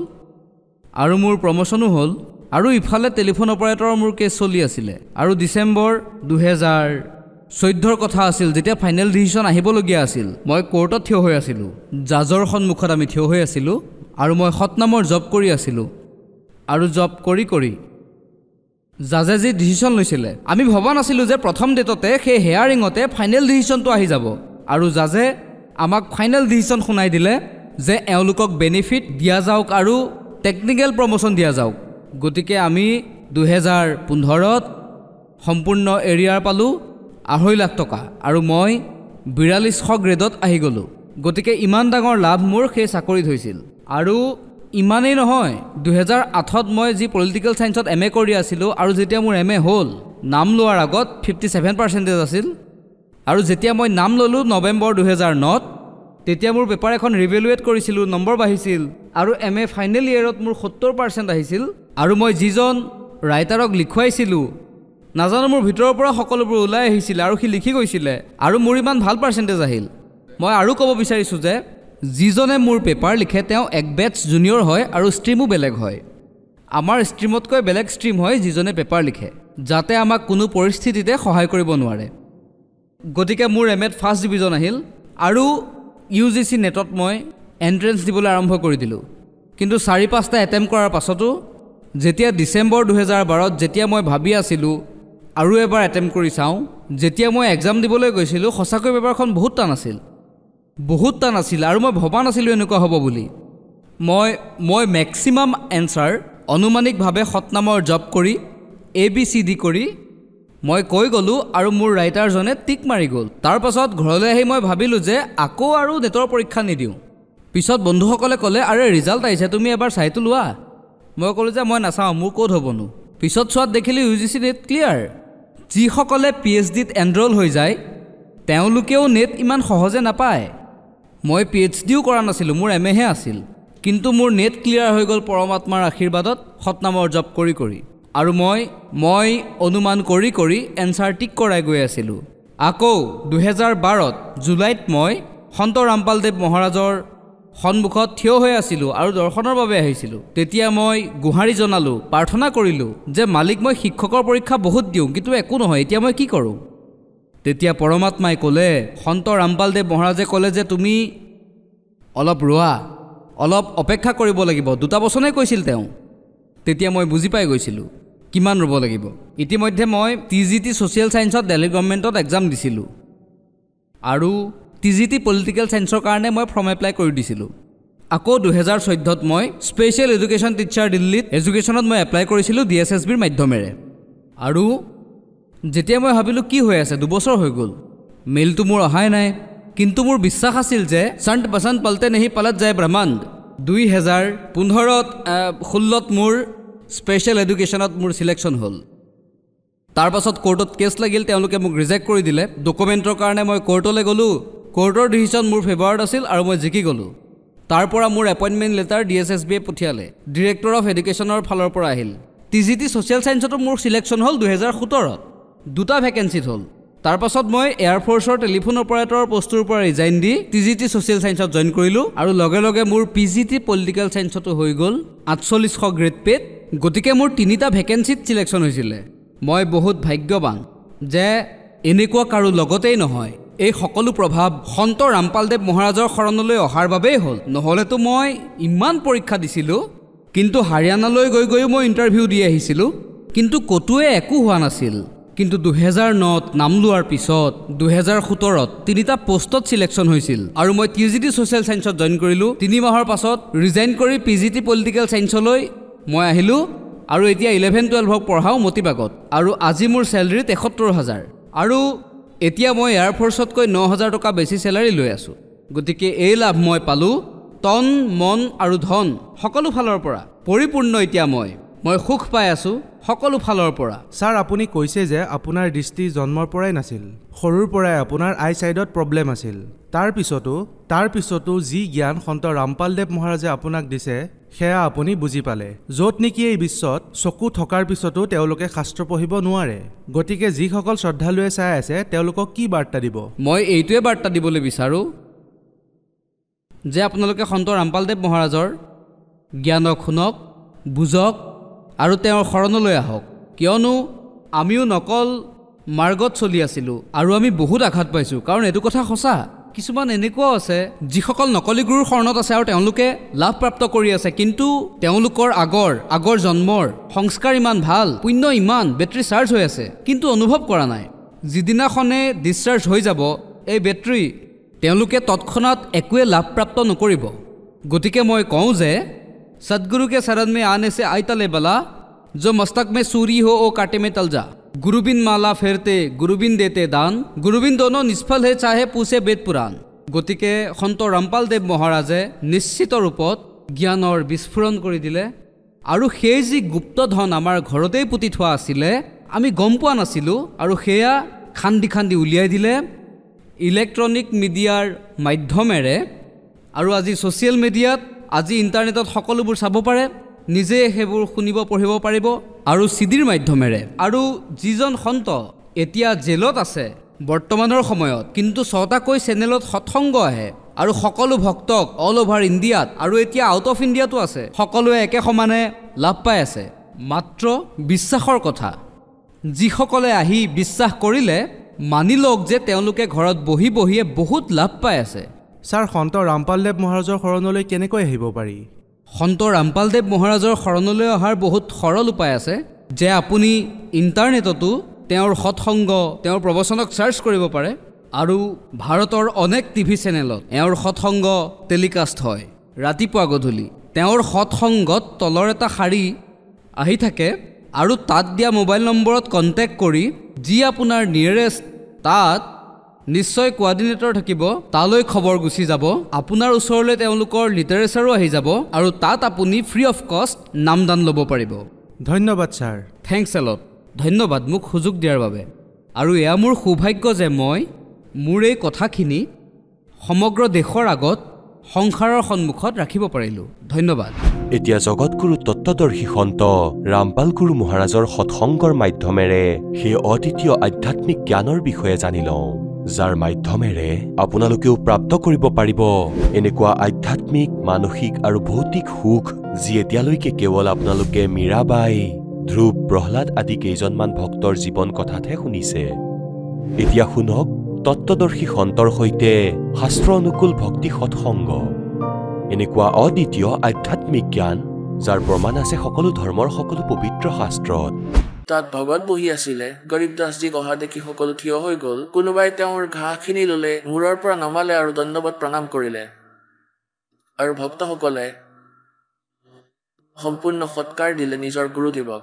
আৰু মোৰ প্ৰমোশ্যনো হ'ল আৰু ইফালে টেলিফোন অপাৰেটৰৰ মোৰ কেছ চলি আছিলে আৰু ডিচেম্বৰ 2014ৰ কথা আছিল যেতিয়া ফাইনেল ডিচিশ্যন আহিবলগীয়া আছিল মই কোৰ্টত থিয় হৈ আছিলোঁ জাজৰ সন্মুখত আমি থিয় হৈ আছিলোঁ আৰু মই সৎনামৰ জব কৰি আছিলোঁ আৰু জব কৰি জাজে যি ডিচিশ্যন লৈছিলে আমি ভবা নাছিলোঁ যে প্ৰথম ডেটতে সেই হেয়াৰিঙতে ফাইনেল ডিচিশ্যনটো আহি যাব আৰু জাজে আমাক ফাইনেল ডিচিশ্যন শুনাই দিলে যে এওঁলোকক বেনিফিট দিয়া যাওক আৰু টেকনিকেল প্ৰমোশ্যন দিয়া যাওক গতিকে আমি 2015ত সম্পূৰ্ণ এৰিয়াৰ পালোঁ 2.5 লাখ টকা আৰু মই 4200 গ্ৰেডত আহি গ'লোঁ গতিকে ইমান ডাঙৰ লাভ মোৰ সেই চাকৰিত হৈছিল আৰু ইমানেই নহয় 2008ত মই যি পলিটিকেল ছায়েন্সত MA কৰি আছিলোঁ আৰু যেতিয়া মোৰ MA হ'ল নাম লোৱাৰ আগত 57% আছিল আৰু যেতিয়া মই নাম ল'লোঁ নৱেম্বৰ 2009ত তেতিয়া মোৰ পেপাৰ এখন ৰিভেলুৱেট কৰিছিলোঁ নম্বৰ বাঢ়িছিল আৰু MA ফাইনেল ইয়েৰত মোৰ 70% আহিছিল আৰু মই যিজন ৰাইটাৰক লিখুৱাইছিলোঁ নাজানো মোৰ ভিতৰৰ পৰা সকলোবোৰ ওলাই আহিছিল আৰু সি লিখি গৈছিলে আৰু মোৰ ইমান ভাল পাৰ্চেণ্টেজ আহিল মই আৰু ক'ব বিচাৰিছোঁ যে যিজনে মোৰ পেপাৰ লিখে তেওঁ এক বেটছ জুনিয়ৰ হয় আৰু ষ্ট্ৰীমো বেলেগ হয় আমাৰ ষ্ট্ৰীমতকৈ বেলেগ ষ্ট্ৰীম হয় যিজনে পেপাৰ লিখে যাতে আমাক কোনো পৰিস্থিতিতে সহায় কৰিব নোৱাৰে গতিকে মোৰ MAত ফাৰ্ষ্ট ডিভিজন আহিল আৰু UGC নেটত মই এণ্ট্ৰেঞ্চ দিবলৈ আৰম্ভ কৰি দিলোঁ কিন্তু 4-5টা এটেম্প কৰাৰ পাছতো যেতিয়া ডিচেম্বৰ 2012ত যেতিয়া মই ভাবি আছিলোঁ আৰু এবাৰ এটেম্প কৰি চাওঁ যেতিয়া মই এক্সাম দিবলৈ গৈছিলোঁ সঁচাকৈ পেপাৰখন বহুত টান আছিল আৰু মই ভবা নাছিলোঁ এনেকুৱা হ'ব বুলি মই মেক্সিমাম এনচাৰ অনুমানিকভাৱে সৎনামৰ জব কৰি ABCD কৰি মই কৈ গ'লোঁ আৰু মোৰ ৰাইটাৰজনে টিক মাৰি গ'ল তাৰ পাছত ঘৰলৈ আহি মই ভাবিলোঁ যে আকৌ আৰু নেটৰ পৰীক্ষা নিদিওঁ পিছত বন্ধুসকলে ক'লে আৰে ৰিজাল্ট আহিছে তুমি এবাৰ চাইটো লোৱা মই ক'লোঁ যে মই নাচাওঁ মোৰ ক'ত হ'বনো পিছত চোৱাত দেখিলোঁ UGC নেট ক্লিয়াৰ যিসকলে PhDত এনৰোল হৈ যায় তেওঁলোকেও নেট ইমান সহজে নাপায় মই PhDও কৰা নাছিলোঁ মোৰ MAহে আছিল কিন্তু মোৰ নেট ক্লিয়াৰ হৈ গ'ল পৰমাত্মাৰ আশীৰ্বাদত সৎনামৰ জব কৰি আৰু মই অনুমান কৰি এনচাৰ টিক কৰাই গৈ আছিলোঁ আকৌ 2012ত জুলাইত মই সন্ত ৰামপালদেৱ মহাৰাজৰ সন্মুখত থিয় হৈ আছিলোঁ আৰু দৰ্শনৰ বাবে আহিছিলোঁ তেতিয়া মই গুহাৰি জনালোঁ প্ৰাৰ্থনা কৰিলোঁ যে মালিক মই শিক্ষকৰ পৰীক্ষা বহুত দিওঁ কিন্তু একো নহয় এতিয়া মই কি কৰোঁ তেতিয়া পৰমাত্মাই ক'লে সন্ত ৰামপালদেৱ মহাৰাজে ক'লে যে তুমি অলপ ৰোৱা অলপ অপেক্ষা কৰিব লাগিব 2টা বছৰেই কৈছিল তেওঁ তেতিয়া মই বুজি পাই গৈছিলোঁ কিমান ৰ'ব লাগিব ইতিমধ্যে মই TGT ছ'চিয়েল ছায়েন্সত দিল্লী গভৰ্ণমেণ্টত এক্সাম দিছিলোঁ আৰু TGT পলিটিকেল ছায়েন্সৰ কাৰণে মই ফৰ্ম এপ্লাই কৰি দিছিলোঁ আকৌ 2014ত মই স্পেচিয়েল এডুকেশ্যন টিচাৰ দিল্লীত এডুকেশ্যনত মই এপ্লাই কৰিছিলোঁ DSSBৰ মাধ্যমেৰে আৰু যেতিয়া মই ভাবিলোঁ কি হৈ আছে 2 বছৰ হৈ গ'ল মেইলটো মোৰ অহাই নাই কিন্তু মোৰ বিশ্বাস আছিল যে সন্ত বসন্ত পলতে নেহি পলট যায় ব্ৰহ্মাণ্ড 2015ত 16ত মোৰ স্পেচিয়েল এডুকেশ্যনত মোৰ সিলেকশ্যন হ'ল তাৰ পাছত কোৰ্টত কেছ লাগিল তেওঁলোকে মোক ৰিজেক্ট কৰি দিলে ডকুমেণ্টৰ কাৰণে মই কোৰ্টলৈ গ'লোঁ কোৰ্টৰ ডিচিশ্যন মোৰ ফেভাৰত আছিল আৰু মই জিকি গ'লোঁ তাৰ পৰা মোৰ এপইণ্টমেণ্ট লেটাৰ DSSBয়ে পঠিয়ালে ডিৰেক্টৰ অফ এডুকেশ্যনৰ ফালৰ পৰা আহিল TGT ছ'চিয়েল ছায়েন্সতো মোৰ সিলেকশ্যন হ'ল 2017ত 2টা ভেকেঞ্চিত হ'ল তাৰ পাছত মই এয়াৰফ'ৰ্চৰ টেলিফোন অপাৰেটৰৰ পোষ্টৰ পৰা ৰিজাইন দি TGT ছ'চিয়েল ছায়েন্সত জইন কৰিলোঁ আৰু লগে লগে মোৰ PGT পলিটিকেল ছায়েন্সতো হৈ গ'ল 4800 গ্ৰেড পেড গতিকে মোৰ 3টা ভেকেঞ্চিত সিলেকশ্যন হৈছিলে মই বহুত ভাগ্যৱান যে এনেকুৱা কাৰো লগতেই নহয় এই সকলো প্ৰভাৱ সন্ত ৰামপালদেৱ মহাৰাজৰ শৰণলৈ অহাৰ বাবেই হ'ল। নহ'লেতো মই ইমান পৰীক্ষা দিছিলোঁ, কিন্তু হাৰিয়ানালৈ গৈ গৈও মই ইণ্টাৰভিউ দি আহিছিলোঁ, কিন্তু ক'তোৱে একো হোৱা নাছিল। কিন্তু 2009ত নাম লোৱাৰ পিছত 2017ত 3টা পোষ্টত ছিলেকশ্যন হৈছিল আৰু মই TGT ছ'চিয়েল ছায়েন্সত জইন কৰিলোঁ। 3 মাহৰ পাছত ৰিজাইন কৰি PGT পলিটিকেল ছায়েন্সলৈ মই আহিলোঁ আৰু এতিয়া 11-12ক পঢ়াওঁ মতিবাগত। আৰু আজি মোৰ চেলাৰী 73,000 আৰু এতিয়া মই এয়াৰফ'ৰ্চতকৈ 9,000 টকা বেছি চেলাৰী লৈ আছোঁ। গতিকে এই লাভ মই পালোঁ তন মন আৰু ধন সকলো ফালৰ পৰা পৰিপূৰ্ণ। এতিয়া মই সুখ পাই আছোঁ সকলো ফালৰ পৰা। ছাৰ, আপুনি কৈছে যে আপোনাৰ দৃষ্টি জন্মৰ পৰাই নাছিল, সৰুৰ পৰাই আপোনাৰ আই চাইডত প্ৰব্লেম আছিল। তাৰ পিছতো যি জ্ঞান সন্ত ৰামপালদেৱ মহাৰাজে আপোনাক দিছে সেয়া আপুনি বুজি পালে। য'ত নেকি এই বিশ্বত চকু থকাৰ পিছতো তেওঁলোকে শাস্ত্ৰ পঢ়িব নোৱাৰে। গতিকে যিসকল শ্ৰদ্ধালুৱে চাই আছে তেওঁলোকক কি বাৰ্তা দিব? মই এইটোৱে বাৰ্তা দিবলৈ বিচাৰোঁ যে আপোনালোকে সন্ত ৰামপালদেৱ মহাৰাজৰ জ্ঞানক শুনক, বুজক আৰু তেওঁৰ শৰণলৈ আহক। কিয়নো আমিও নকল মাৰ্গত চলি আছিলোঁ আৰু আমি বহুত আঘাত পাইছোঁ। কাৰণ এইটো কথা সঁচা, কিছুমান এনেকুৱাও আছে যিসকল নকলি গুৰুৰ শৰণত আছে আৰু তেওঁলোকে লাভপ্ৰাপ্ত কৰি আছে, কিন্তু তেওঁলোকৰ আগৰ জন্মৰ সংস্কাৰ ইমান ভাল, পুণ্য ইমান, বেটাৰী চাৰ্জ হৈ আছে, কিন্তু অনুভৱ কৰা নাই। যিদিনাখনে ডিছচাৰ্জ হৈ যাব এই বেটাৰী, তেওঁলোকে তৎক্ষণাৎ একোৱে লাভপ্ৰাপ্ত নকৰিব। গতিকে মই কওঁ যে सदगुरु के शरण में आने से आई तले बला, जो मस्तक में सूरी हो ओ काटे में तल जा। गुरुबिन माला फेरते गुरुबिन देते दान, गुरुबिन दोनों निष्फल है चाहे पूछे वेद पुराण। गतिके सন্ত ৰামপালদেৱ মহাৰাজে নিশ্চিত ৰূপত জ্ঞানৰ বিস্ফোৰণ কৰি দিলে আৰু সেই যি গুপ্ত ধন আমাৰ ঘৰতেই পুতি থোৱা আছিলে আমি গম পোৱা নাছিলোঁ আৰু সেয়া খান্দি উলিয়াই দিলে ইলেক্ট্ৰনিক মিডিয়াৰ মাধ্যমেৰে। আৰু আজি ছ'চিয়েল মিডিয়াত, আজি ইণ্টাৰনেটত সকলোবোৰ চাব পাৰে, নিজে সেইবোৰ শুনিব পঢ়িব পাৰিব আৰু চিডিৰ মাধ্যমেৰে। আৰু যিজন সন্ত এতিয়া জেলত আছে বৰ্তমানৰ সময়ত, কিন্তু 6টাকৈ চেনেলত সৎসংগ আহে আৰু সকলো ভক্তক অল অভাৰ ইণ্ডিয়াত আৰু এতিয়া আউট অফ ইণ্ডিয়াতো আছে, সকলোৱে একে সমানে লাভ পাই আছে। মাত্ৰ বিশ্বাসৰ কথা। যিসকলে আহি বিশ্বাস কৰিলে মানি লওক যে তেওঁলোকে ঘৰত বহিয়ে বহুত লাভ পাই আছে। ছাৰ, সন্ত ৰামপালদেৱ মহাৰাজৰ শৰণলৈ কেনেকৈ আহিব পাৰি? সন্ত ৰামপালদেৱ মহাৰাজৰ শৰণলৈ অহাৰ বহুত সৰল উপায় আছে, যে আপুনি ইণ্টাৰনেটতো তেওঁৰ সৎসংগ, তেওঁৰ প্ৰবচনক চাৰ্চ কৰিব পাৰে আৰু ভাৰতৰ অনেক টিভি চেনেলত এওঁৰ সৎসংগ টেলিকাষ্ট হয় ৰাতিপুৱা গধূলি। তেওঁৰ সৎসংগত তলৰ এটা শাৰী আহি থাকে আৰু তাত দিয়া মোবাইল নম্বৰত কণ্টেক্ট কৰি যি আপোনাৰ নিয়েৰেষ্ট তাত নিশ্চয় কোৱাৰ্ডিনেটৰ থাকিব, তালৈ খবৰ গুচি যাব। আপোনাৰ ওচৰলৈ তেওঁলোকৰ লিটাৰেচাৰো আহি যাব আৰু তাত আপুনি ফ্ৰী অফ কষ্ট নামদান ল'ব পাৰিব। ধন্যবাদ ছাৰ। Thanks allot. ধন্যবাদ মোক সুযোগ দিয়াৰ বাবে। আৰু এয়া মোৰ সৌভাগ্য যে মই মোৰ এই কথাখিনি সমগ্ৰ দেশৰ আগত সংসাৰৰ সন্মুখত ৰাখিব পাৰিলোঁ। ধন্যবাদ। এতিয়া জগতগুৰু তত্ত্বদৰ্শী সন্ত ৰামপাল গুৰু মহাৰাজৰ সৎসংগৰ মাধ্যমেৰে সেই অদ্বিতীয় আধ্যাত্মিক জ্ঞানৰ বিষয়ে জানি লওঁ, যাৰ মাধ্যমেৰে আপোনালোকেও প্ৰাপ্ত কৰিব পাৰিব এনেকুৱা আধ্যাত্মিক, মানসিক আৰু ভৌতিক সুখ যি এতিয়ালৈকে কেৱল আপোনালোকে মীৰাবাই, ধ্ৰুৱ, প্ৰহ্লাদ আদি কেইজনমান ভক্তৰ জীৱন কথাতহে শুনিছে। এতিয়া শুনক তত্ত্বদৰ্শী সন্তৰ সৈতে শাস্ত্ৰ অনুকূল ভক্তি সৎসংগ, এনেকুৱা অদ্বিতীয় আধ্যাত্মিক জ্ঞান যাৰ প্ৰমাণ আছে সকলো ধৰ্মৰ সকলো পবিত্ৰ শাস্ত্ৰত। তাত ভগত বহি আছিলে। গৰীব দাসজীক অহা দেখি সকলো থিয় হৈ গ'ল। কোনোবাই তেওঁৰ ঘাঁহখিনি ল'লে, মূৰৰ পৰা নমালে আৰু দণ্ডৱত প্ৰণাম কৰিলে। আৰু ভক্তসকলে সম্পূৰ্ণ সৎকাৰ দিলে নিজৰ গুৰুদেৱক।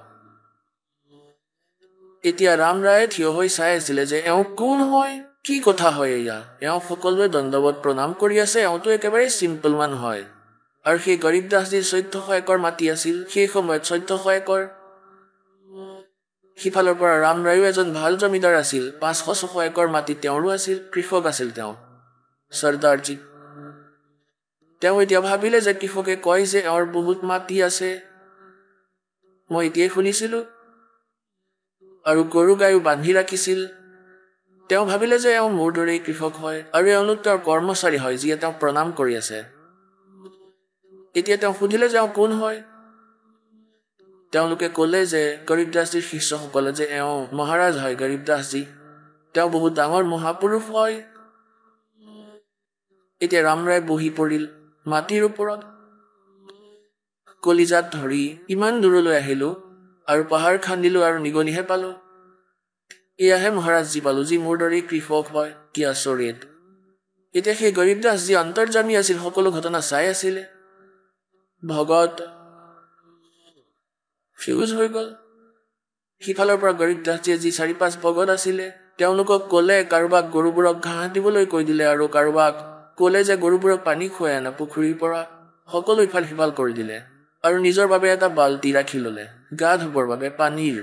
এতিয়া ৰাম ৰায়ে থিয় হৈ চাই আছিলে যে এওঁ কোন হয়, কি কথা হয় এয়া। এওঁ সকলোৱে দণ্ডৱত প্ৰণাম কৰি আছে, এওঁতো একেবাৰে চিম্পল মান হয়। আৰু সেই গৰীব দাসজীৰ 1400 একৰ মাটি আছিল। সেই সময়ত 1400 একৰ। সিফালৰ পৰা ৰাম ৰায়ো এজন ভাল জমিদাৰ আছিল। 500-600 একৰ মাটি তেওঁৰো আছিল। কৃষক আছিল তেওঁ, চৰ্দাৰজী। তেওঁ এতিয়া ভাবিলে যে কৃষকে কয় যে এওঁৰ বহুত মাটি আছে, মই এতিয়াই শুনিছিলোঁ, আৰু গৰু গায়ো বান্ধি ৰাখিছিল। তেওঁ ভাবিলে যে এওঁ মোৰ দৰেই কৃষক হয় আৰু এওঁলোক তেওঁৰ কৰ্মচাৰী হয়, যিয়ে তেওঁক প্ৰণাম কৰি আছে। এতিয়া তেওঁ সুধিলে যে এওঁ কোন হয়। তেওঁলোকে ক'লে যে গৰীব দাসজীৰ শিষ্যসকলে যে এওঁ মহাৰাজ হয় গৰীব দাসজী। তেওঁ বহুত ডাঙৰ মহাপুৰুষ হয় এতিয়া ৰামৰাই বহি পৰিল মাটিৰ ওপৰত। কলিজাত ধৰি ইমান দূৰলৈ আহিলো আৰু পাহাৰ খান্দিলো আৰু নিগনিহে পালো। এয়াহে মহাৰাজজী পালো, যি মোৰ দৰেই কৃষক হয়। কি আচৰিত! এতিয়া সেই গৰীব দাস যি অন্তৰ্যামী আছিল, সকলো ঘটনা চাই আছিলে। ভগত ফিউজ হৈ গ'ল। সিফালৰ পৰা গৰীব দাসজীয়ে যি 4-5 ভগত আছিলে, তেওঁলোকক ক'লে কাৰোবাক গৰুবোৰক ঘাঁহ দিবলৈ কৈ দিলে, আৰু কাৰোবাক ক'লে যে গৰুবোৰক পানী খুৱাই আনা পুখুৰীৰ পৰা। সকলো ইফাল সিফাল কৰি দিলে আৰু নিজৰ বাবে এটা বাল্টি ৰাখি ল'লে গা ধুবৰ বাবে পানীৰ।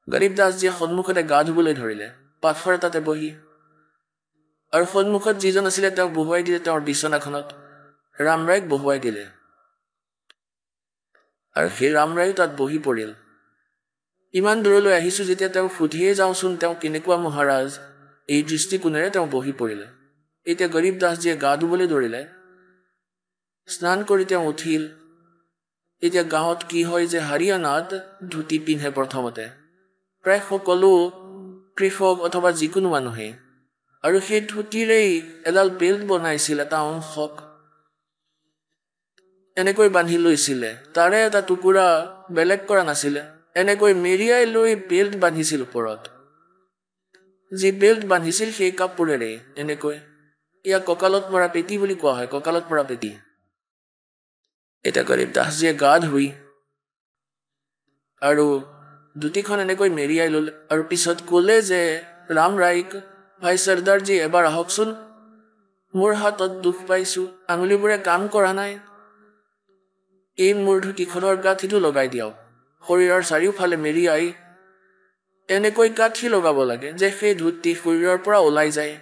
গৰীব দাসজীয়ে সন্মুখতে গা ধুবলৈ ধৰিলে পাথৰ এটাতে বহি, আৰু সন্মুখত যিজন আছিলে তেওঁক বহুৱাই দিলে তেওঁৰ বিচনাখনত। ৰামৰায়ক বহুৱাই দিলে আৰু সেই ৰামৰায়ো তাত বহি পৰিল। ইমান দূৰলৈ আহিছো যেতিয়া তেওঁ সুধিয়ে যাওঁচোন তেওঁ কেনেকুৱা মহাৰাজ, এই দৃষ্টিকোণেৰে তেওঁ বহি পৰিলে। এতিয়া গৰীব দাসজীয়ে গা ধুবলৈ ধৰিলে। স্নান কৰি তেওঁ উঠিল। এতিয়া গাঁৱত কি হয় যে হাৰিয়ানাত ধুতি পিন্ধে প্ৰথমতে প্ৰায় সকলো কৃষক অথবা যিকোনো মানুহে, আৰু সেই ধুতিৰেই এডাল বেল্ট বনাইছিল, এটা অংশক এনেকৈ বান্ধি লৈছিলে, তাৰে এটা টুকুৰা বেলেগ কৰা নাছিলে, এনেকৈ মেৰিয়াই লৈ বেল্ট বান্ধিছিল ওপৰত। যি বেল্ট বান্ধিছিল সেই কাপোৰেৰে এনেকৈ, ইয়াক কঁকালত মৰা পেটি বুলি কোৱা হয়, কঁকালত মৰা পেটি। এতিয়া গৰীব দাসজীয়ে গা ধুই আৰু ধুতিখন এনেকৈ মেৰিয়াই ল'লে আৰু পিছত ক'লে যে ৰামৰায়ক, ভাই চৰ্দাৰজী এবাৰ আহকচোন, মোৰ হাতত দুখ পাইছো, আঙুলিবোৰে কাম কৰা নাই, এই মোৰ ধুতিখনৰ গাঁঠিটো লগাই দিয়ক। শৰীৰৰ চাৰিওফালে মেৰিয়াই এনেকৈ গাঁঠি লগাব লাগে যে সেই ধুতি শৰীৰৰ পৰা ওলাই যায়।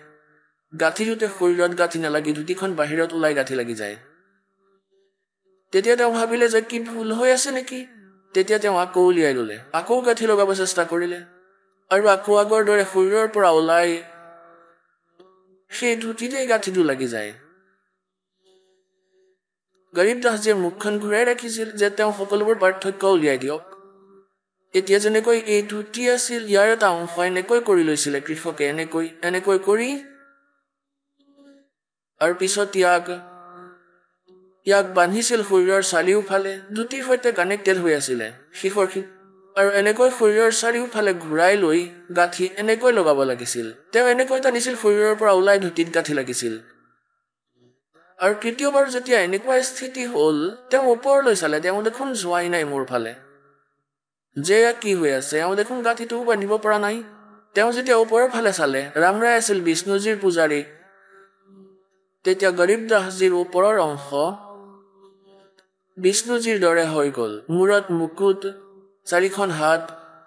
গাঁঠিটোতে শৰীৰত গাঁঠি নালাগি ধুতিখন বাহিৰত ওলাই গাঁঠি লাগি যায়। তেতিয়া তেওঁ ভাবিলে যে কি ভুল হৈ আছে নেকি। তেতিয়া তেওঁ আকৌ উলিয়াই ল'লে, আকৌ গাঁঠি লগাব চেষ্টা কৰিলে, আৰু আকৌ আগৰ দৰে শৰীৰৰ পৰা ওলাই সেই ধুতিতে গাঁঠিটো লাগি যায়। গৰীব দাসজীয়ে মুখখন ঘূৰাই ৰাখিছিল যে তেওঁ সকলোবোৰ পাৰ্থক্য উলিয়াই দিয়ক। এতিয়া যেনেকৈ এই ধুতি আছিল, ইয়াৰ এটা অংশ এনেকৈ কৰি লৈছিলে কৃষকে, এনেকৈ কৰি, আৰু পিছত ইয়াক বান্ধিছিল শৰীৰৰ চাৰিওফালে, ধুতিৰ সৈতে কানেক্টেড হৈ আছিলে শিখৰ, আৰু এনেকৈ শৰীৰৰ চাৰিওফালে ঘূৰাই লৈ গাঁঠি এনেকৈ লগাব লাগিছিল। তেওঁ এনেকৈ টানিছিল, শৰীৰৰ পৰা ওলাই ধুতিত গাঁঠি লাগিছিল। আৰু তৃতীয়বাৰ যেতিয়া এনেকুৱা স্থিতি হ'ল, তেওঁ ওপৰলৈ চালে, তেওঁ দেখোন যোৱাই নাই মোৰ ফালে, যে কি হৈ আছে, তেওঁ দেখোন গাঁঠিটোও বান্ধিব পৰা নাই। তেওঁ যেতিয়া ওপৰৰ ফালে চালে, ৰামৰায় আছিল বিষ্ণুজীৰ পূজাৰী। তেতিয়া গৰীব দাসজীৰ ওপৰৰ অংশ বিষ্ণুজীৰ দৰে হৈ গ'ল, মূৰত মুকুট, 4খন হাত,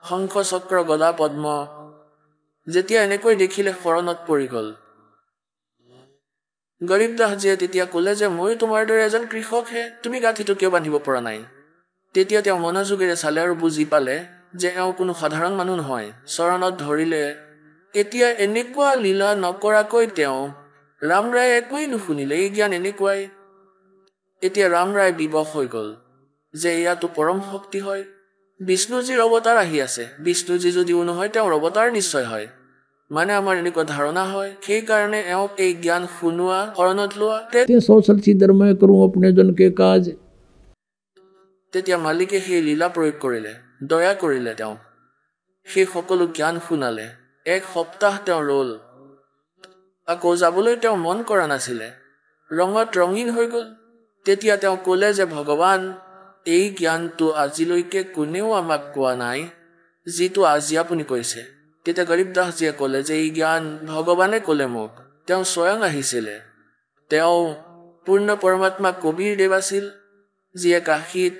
শংখ চক্ৰ গদা পদ্ম। যেতিয়া এনেকৈ দেখিলে শৰণত পৰি গ'ল। গৰীব দাসজীয়ে তেতিয়া ক'লে যে মই তোমাৰ দৰে এজন কৃষকহে, তুমি গাঁঠিটো কিয় বান্ধিব পৰা নাই। তেতিয়া তেওঁ মনোযোগেৰে চালে আৰু বুজি পালে যে এওঁ কোনো সাধাৰণ মানুহ নহয়। চৰণত ধৰিলে। এতিয়া এনেকুৱা লীলা নকৰাকৈ তেওঁ ৰামৰায়ে একোৱেই নুশুনিলে, এই জ্ঞান এনেকুৱাই। এতিয়া ৰামৰায় বিবশ হৈ গ'ল যে এয়াতো পৰম শক্তি হয়, বিষ্ণুজীৰ অৱতাৰ আহি আছে। বিষ্ণুজী যদিও নহয়, তেওঁৰ অৱতাৰ নিশ্চয় হয়, মানে আমাৰ এনেকুৱা ধাৰণা হয়। সেইকাৰণে এওঁক এই জ্ঞান শুনোৱা, শৰণত লোৱা। তেতিয়া মালিকে সেই লীলা প্ৰয়োগ কৰিলে, দয়া কৰিলে, তেওঁ সেই সকলো জ্ঞান শুনালে। 1 সপ্তাহ তেওঁ ৰ'ল। আকৌ যাবলৈ তেওঁ মন কৰা নাছিলে, ৰঙত ৰঙীন হৈ গ'ল। তেতিয়া তেওঁ ক'লে যে ভগৱান, এই জ্ঞানটো আজিলৈকে কোনেও আমাক কোৱা নাই, যিটো আজি আপুনি কৈছে। তেতিয়া গৰীব দাসজীয়ে ক'লে যে এই জ্ঞান ভগৱানে ক'লে মোক, তেওঁ স্বয়ং আহিছিলে। তেওঁ পূৰ্ণ পৰমাত্মা কবিৰ দেৱ আছিল, যিয়ে কাশীত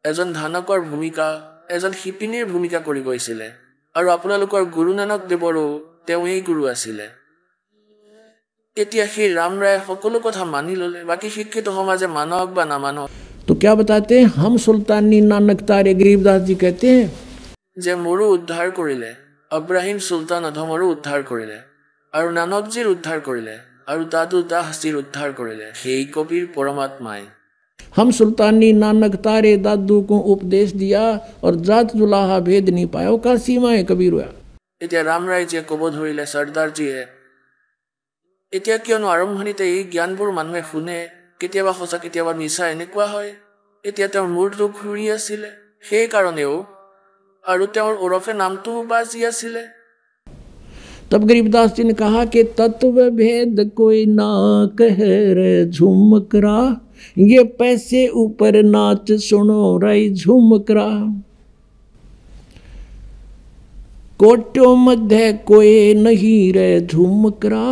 এজন ধানকৰ ভূমিকা, এজন শিপিনীৰ ভূমিকা কৰি গৈছিলে। আৰু আপোনালোকৰ গুৰু নানক দেৱৰো তেওঁ এই গুৰু আছিলে। এতিয়া সেই ৰামৰায়ে সকলো কথা মানি ল'লে। বাকী শিক্ষিত সমাজে মানক বা নামানক, तो क्या बताते हैं, हम सुल्तानी नानक तारे गरीबदास जी कहते हैं যে মোৰো উদ্ধাৰ কৰিলে, অব্ৰাহিম চুলতান অধমৰো উদ্ধাৰ কৰিলে, আৰু নানকজীৰ উদ্ধাৰ কৰিলে, আৰু দাদু দাসজীৰ উদ্ধাৰ কৰিলে সেই কবিৰ পৰমাত্মাই। हम सुल्तानी नानक तारे दादू को उपदेश दिया और जात जुलाहा भेद नहीं पाया, का सीमा है कबीर हुआ। এতিয়া ৰামৰায় যে ক'ব ধৰিলে, চৰ্দাৰজীয়ে এতিয়া কিয়নো আৰম্ভণিতে এই জ্ঞানবোৰ মানুহে শুনে, কেতিয়াবা সঁচা কেতিয়াবা মিছা এনেকুৱা হয়। এতিয়া তেওঁৰ মূৰটো ঘূৰি আছিলে, সেইকাৰণেও আৰু তেওঁৰ ওৰফে নামটোও বাজি আছিলে। तब गरीबदास जी ने कहा कि तत्व भेद कोई ना कहे रे झुमकरा, ये पैसे ऊपर नाच सुनो रही झुमकरा। कोटों मध्य कोई नहीं रे झुमकरा,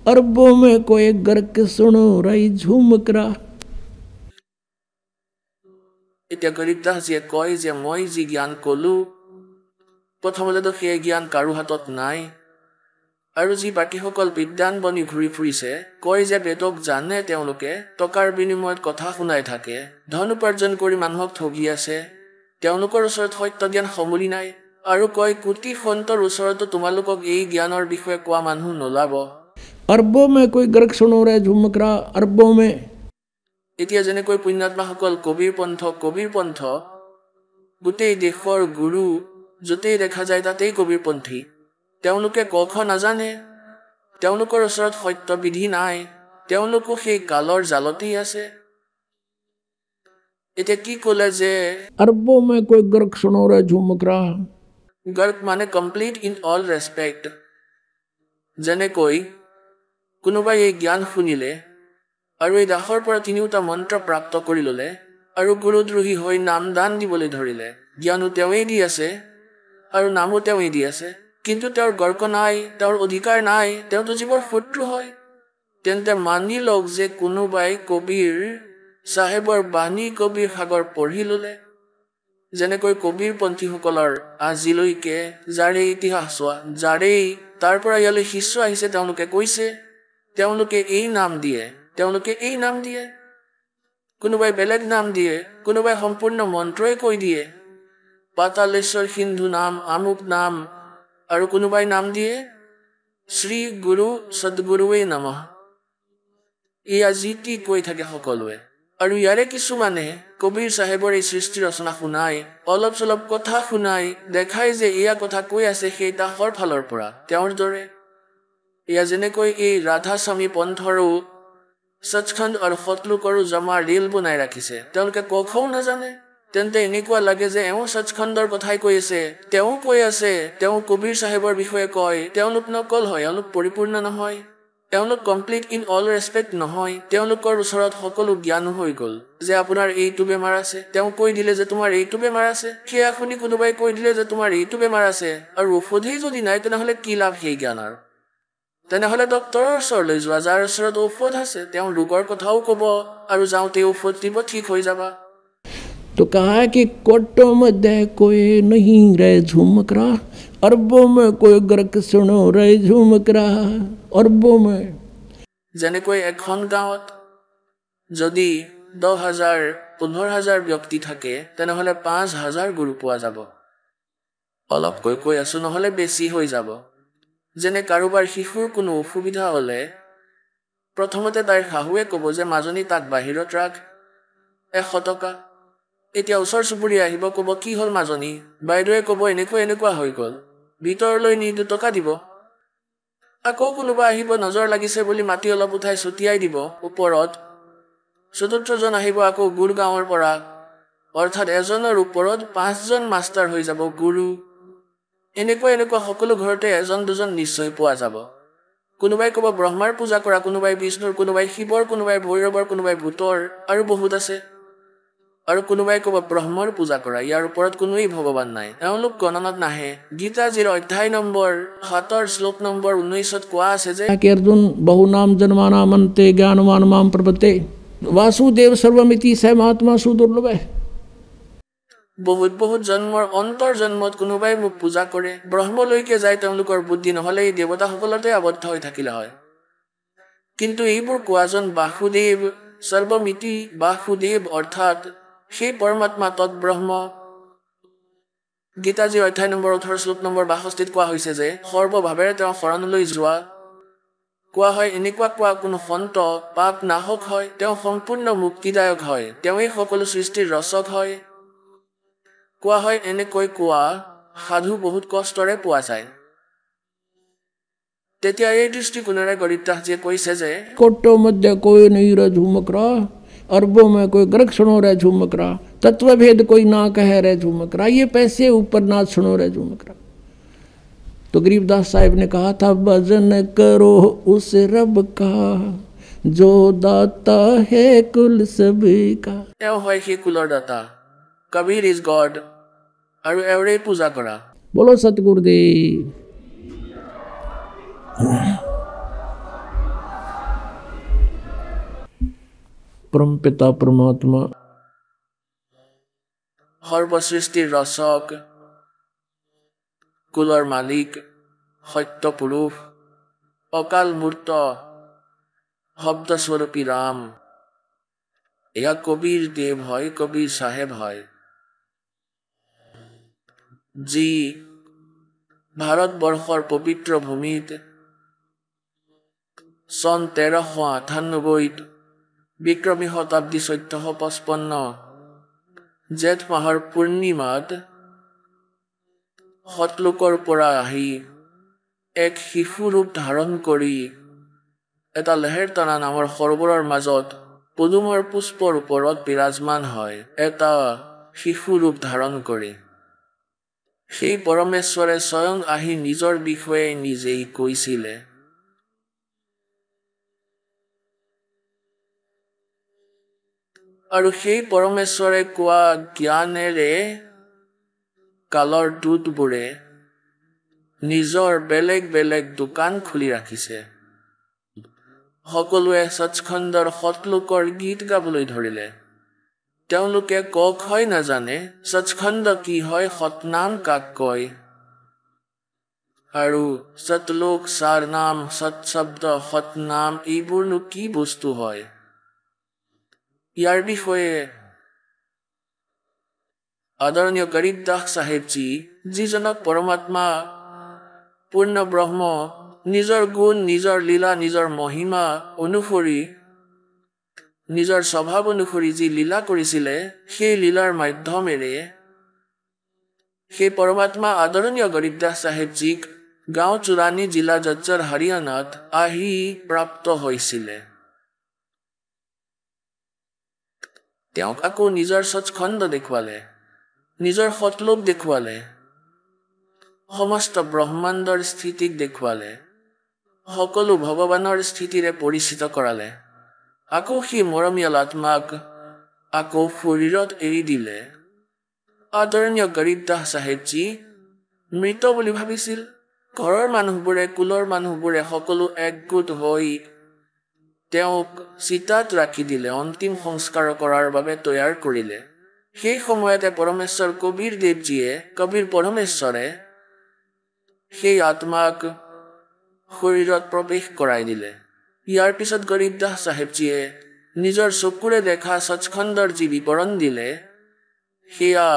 अरबों में कोई गर्क सुनो रही झुमकरा। এতিয়া গৰীবদাসজীয়ে কয় যে মই যি জ্ঞান কলো, প্ৰথমতেতো সেই জ্ঞান কাৰো হাতত নাই। আৰু যি বাকীসকল বিদ্যান বনি ঘূৰি ফুৰিছে, কয় যে বেদক জানে, তেওঁলোকে টকাৰ বিনিময়ত কথা শুনাই থাকে, ধন উপাৰ্জন কৰি মানুহক ঠগি আছে, তেওঁলোকৰ ওচৰত সত্য জ্ঞান সমূলি নাই। আৰু কয় কোটি সন্তৰ ওচৰতো তোমালোকক এই জ্ঞানৰ বিষয়ে কোৱা মানুহ নোলাব। अरबों में कोई गर्क सुनो रे झुमकरा, अरबों में। এতিয়া যেনেকৈ পুণ্যাত্মাসকল কবিৰ পন্থ, গোটেই দেশৰ গুৰু য'তেই দেখা যায় তাতেই কবিৰপন্থী। তেওঁলোকে ক খ নাজানে, তেওঁলোকৰ ওচৰত সত্য বিধি নাই, তেওঁলোকো সেই কালৰ জালতেই আছে। এতিয়া কি ক'লে যে अरबों में कोई गर्क सुनो रे झुमकरा, गर्क মানে কমপ্লিট ইন অল ৰেচপেক্ট। যেনেকৈ কোনোবাই এই জ্ঞান শুনিলে আৰু এই দাসৰ পৰা তিনিওটা মন্ত্ৰ প্ৰাপ্ত কৰি ল'লে আৰু গুৰুদ্ৰোহী হৈ নাম দান দিবলৈ ধৰিলে, জ্ঞানো তেওঁৱেই দি আছে আৰু নামো তেওঁৱেই দি আছে, কিন্তু তেওঁৰ গৰ্ক নাই, তেওঁৰ অধিকাৰ নাই, তেওঁতো জীৱৰ শত্ৰু হয়। তেন্তে মানি লওক যে কোনোবাই কবিৰ চাহেবৰ বাণী কবিৰ সাগৰ পঢ়ি ল'লে। যেনেকৈ কবিৰপন্থীসকলৰ আজিলৈকে যাৰে ইতিহাস চোৱা, যাৰেই তাৰ পৰা ইয়ালৈ শিষ্য আহিছে, তেওঁলোকে কৈছে তেওঁলোকে এই নাম দিয়ে, তেওঁলোকে এই নাম দিয়ে। কোনোবাই বেলেগ নাম দিয়ে, কোনোবাই সম্পূৰ্ণ মন্ত্ৰই কৈ দিয়ে, পাতালেশ্বৰ সিন্ধু নাম, আমুক নাম, আৰু কোনোবাই নাম দিয়ে শ্ৰী গুৰু সদগুৰুৱে নমঃ। এয়া যি টি কৈ থাকে সকলোৱে। আৰু ইয়াৰে কিছুমানে কবিৰ চাহেবৰ এই সৃষ্টি ৰচনা শুনাই, অলপ চলপ কথা শুনাই দেখাই যে এয়া কথা কৈ আছে সেই দাসৰ ফালৰ পৰা, তেওঁৰ দৰে। এয়া যেনেকৈ এই ৰাধা স্বামী পন্থৰো সচখণ্ড আৰু সতলোকৰো জমা ৰেল বনাই ৰাখিছে, তেওঁলোকে ক খও নাজানে। তেন্তে এনেকুৱা লাগে যে এওঁ সচখণ্ডৰ কথাই কৈ আছে, তেওঁ কৈ আছে, তেওঁ কবিৰ চাহেবৰ বিষয়ে কয়, তেওঁলোক নকল হয়, এওঁলোক পৰিপূৰ্ণ নহয়, এওঁলোক কমপ্লিট ইন অল ৰেচপেক্ট নহয়। তেওঁলোকৰ ওচৰত সকলো জ্ঞান হৈ গ'ল যে আপোনাৰ এইটো বেমাৰ আছে, তেওঁ কৈ দিলে যে তোমাৰ এইটো বেমাৰ আছে, সেয়া শুনি কোনোবাই কৈ দিলে যে তোমাৰ এইটো বেমাৰ আছে, আৰু ঔষধেই যদি নাই তেনেহ'লে কি লাভ সেই জ্ঞানৰ? তেনেহ'লে ডক্তৰৰ ওচৰলৈ যোৱা, যাৰ ওচৰত ঔষধ আছে, তেওঁ ৰোগৰ কথাও ক'ব আৰু যাওঁতে ঔষধ দিব, ঠিক হৈ যাবা। तो कहा कि कोटों मध्य कोई नहीं रे झुमकरा, अरबों में कोई गर्क सुनो रे झुमकरा, अरबों में। যেনেকৈ এখন গাঁৱত যদি 10,000 15,000 ব্যক্তি থাকে, তেনেহ'লে 5,000 গুৰু পোৱা যাব। অলপকৈ কৈ আছো, নহ'লে বেছি হৈ যাব। যেনে কাৰোবাৰ শিশুৰ কোনো অসুবিধা হ'লে প্ৰথমতে তাইৰ শাহুৱে ক'ব যে মাজনী তাক বাহিৰত ৰাখ, 100 টকা। এতিয়া ওচৰ চুবুৰীয়া আহিব, ক'ব কি হ'ল মাজনী? বাইদেৱে ক'ব এনেকুৱা হৈ গ'ল, ভিতৰলৈ নি 2 টকা দিব। আকৌ কোনোবা আহিব, নজৰ লাগিছে বুলি মাটি অলপ উঠাই ছটিয়াই দিব ওপৰত। চতুৰ্থজন আহিব আকৌ গুৰগাঁৱৰ পৰা, অৰ্থাৎ এজনৰ ওপৰত 5জন মাষ্টাৰ হৈ যাব গুৰু। এনেকুৱা সকলো ঘৰতে 1-2জন নিশ্চয় পোৱা যাব। কোনোবাই ক'ব ব্ৰহ্মাৰ পূজা কৰা, কোনোবাই বিষ্ণুৰ, কোনোবাই শিৱৰ, কোনোবাই ভৈৰৱৰ, কোনোবাই ভূতৰ, আৰু বহুত আছে। আৰু কোনোবাই ক'ব ব্ৰহ্মৰ পূজা কৰা, ইয়াৰ ওপৰত কোনোৱেই ভগৱান নাই, এওঁলোক গণনাত নাহে। গীতাজীৰ অধ্যায় নম্বৰ 7 শ্লোক নম্বৰ 19 কোৱা আছে যে अर्जुन बहुनाम जन्मानामन्ते ज्ञानवान माम प्रपत्ते वासुदेव सर्वमिति स महात्मा सुदुर्लभ। বহুত জন্মৰ অন্তৰ জন্মত কোনোবাই মোক পূজা কৰে, ব্ৰহ্মলৈকে যায়, তেওঁলোকৰ বুদ্ধি নহ'লে এই দেৱতাসকলতে আবদ্ধ হৈ থাকিলে হয়। কিন্তু এইবোৰ কোৱাজন বাসুদেৱ, সৰ্বমিতি বাসুদেৱ, অৰ্থাৎ সেই পৰমাত্মা তৎব্ৰহ্ম। গীতাজীৰ অধ্যায় নম্বৰ 18 শ্লোক নম্বৰ 62 কোৱা হৈছে যে সৰ্বভাৱেৰে তেওঁ শৰণলৈ যোৱা। কোৱা হয় এনেকুৱা কোৱা কোনো সন্ত পাপ নাশক হয়, তেওঁ সম্পূৰ্ণ মুক্তিদায়ক হয়, তেওঁৱেই সকলো সৃষ্টিৰ ৰচক হয়। কোৱা হয় এনেকৈ কোৱা সাধু বহুত কষ্টৰে পোৱা যায়। তেতিয়া এই দৃষ্টিকোণেৰে গৰীব দাসজীয়ে কৈছে যে कोटो मध्य कोई नहीं रह झुमक रहा, अरबों में कोई ग्रह सुनो रह झुमक रहा, तत्व भेद कोई ना कह रहे झुमक रहा, ये पैसे ऊपर ना सुनो रह झुमक रहा। तो गरीबदास साहिब ने कहा था भजन करो उस रब का जो दाता है कुल सभी का। তেওঁ হয় সেই কুলৰ দাতা, কবিৰ ইজ গড, আৰু এওঁৰে পূজা কৰা। बोलो सतगुरुदेव। परम पिता परमात्मा সৰ্বসৃষ্টিৰ ৰচক, কুলৰ মালিক, সত্য পুৰুষ, অকাল মূৰ্ত, শব্দস্বৰূপী ৰাম, এয়া কবিৰ দেৱ হয়, কবিৰ চাহেব হয়, যি ভাৰতবৰ্ষৰ পবিত্ৰ ভূমিত চন 1398 বিক্ৰমী শতাব্দী 1455 জেঠ মাহৰ পূৰ্ণিমাত সতলোকৰ পৰা আহি এক শিশু ৰূপ ধাৰণ কৰি এটা লেহেৰটনা নামৰ সৰোবৰৰ মাজত পদুমৰ পুষ্পৰ ওপৰত বিৰাজমান হয়, এটা শিশু ৰূপ ধাৰণ কৰি। সেই পৰমেশ্বৰে স্বয়ং আহি নিজৰ বিষয়ে নিজেই কৈছিলে। আৰু সেই পৰমেশ্বৰে কোৱা জ্ঞানেৰে কালৰ দূতবোৰে নিজৰ বেলেগ বেলেগ দোকান খুলি ৰাখিছে। সকলোৱে সচ্খণ্ডৰ সতলোকৰ গীত গাবলৈ ধৰিলে। তেওঁলোকে ক খয় নাজানে, সচ্খণ্ড কি হয়, সতনাম কাক কয়, আৰু সতলোক, সাৰনাম, সৎশব্দ, সতনাম এইবোৰনো কি বস্তু হয়। ইয়াৰ বিষয়ে আদৰণীয় গৰীব দাস চাহেবজী, যিজনক পৰমাত্মা পূৰ্ণ ব্ৰহ্ম নিজৰ গুণ, নিজৰ লীলা, নিজৰ মহিমা অনুসৰি, নিজৰ স্বভাৱ অনুসৰি যি লীলা কৰিছিলে, সেই লীলাৰ মাধ্যমেৰে সেই পৰমাত্মা আদৰণীয় গৰীব দাস চাহেবজীক গাঁও চুৰাণী জিলা জজ্জৰ হাৰিয়ানাত আহি প্ৰাপ্ত হৈছিলে। তেওঁক আকৌ নিজৰ সচ্খণ্ড দেখুৱালে, নিজৰ সতলোক দেখুৱালে, সমস্ত ব্ৰহ্মাণ্ডৰ স্থিতিক দেখুৱালে, সকলো ভগৱানৰ স্থিতিৰে পৰিচিত কৰালে। আকৌ সেই মৰমীয়াল আত্মাক আকৌ শৰীৰত এৰি দিলে। আদৰণীয় গৰীব দাস চাহেবজী মৃত বুলি ভাবিছিল। ঘৰৰ মানুহবোৰে, কুলৰ মানুহবোৰে সকলো একগোট হৈ তেওঁক চিতাত ৰাখি দিলে, অন্তিম সংস্কাৰ কৰাৰ বাবে তৈয়াৰ কৰিলে। সেই সময়তে পৰমেশ্বৰ কবিৰ দেৱজীয়ে, কবিৰ পৰমেশ্বৰে সেই আত্মাক শৰীৰত প্ৰৱেশ কৰাই দিলে। ইয়াৰ পিছত গৰীব দাস চাহেবজীয়ে নিজৰ চকুৰে দেখা সচ্খণ্ডৰ যি বিৱৰণ দিলে, সেয়া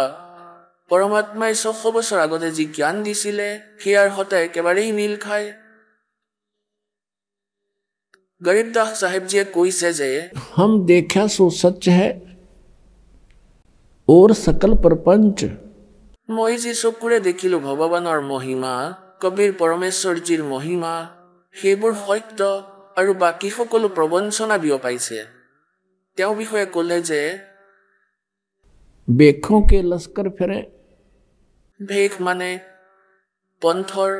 পৰমাত্মাই 600 বছৰ আগতে যি জ্ঞান দিছিলে, সেয়াৰ সতে একেবাৰেই মিল খায়। গৰীব দাস চাহেবজীয়ে কৈছে যে हम देखा सो सच है और सकल प्रपंच। মই যি চকুৰে দেখিলো ভগৱানৰ মহিমা, কবিৰ পৰমেশ্বৰজীৰ মহিমা, সেইবোৰ সত্য, আৰু বাকী সকলো প্ৰবঞ্চনা বিয়পাইছে। তেওঁ বিষয়ে ক'লে যে बेखों के लश्कर फिरे। भेख মানে পন্থৰ,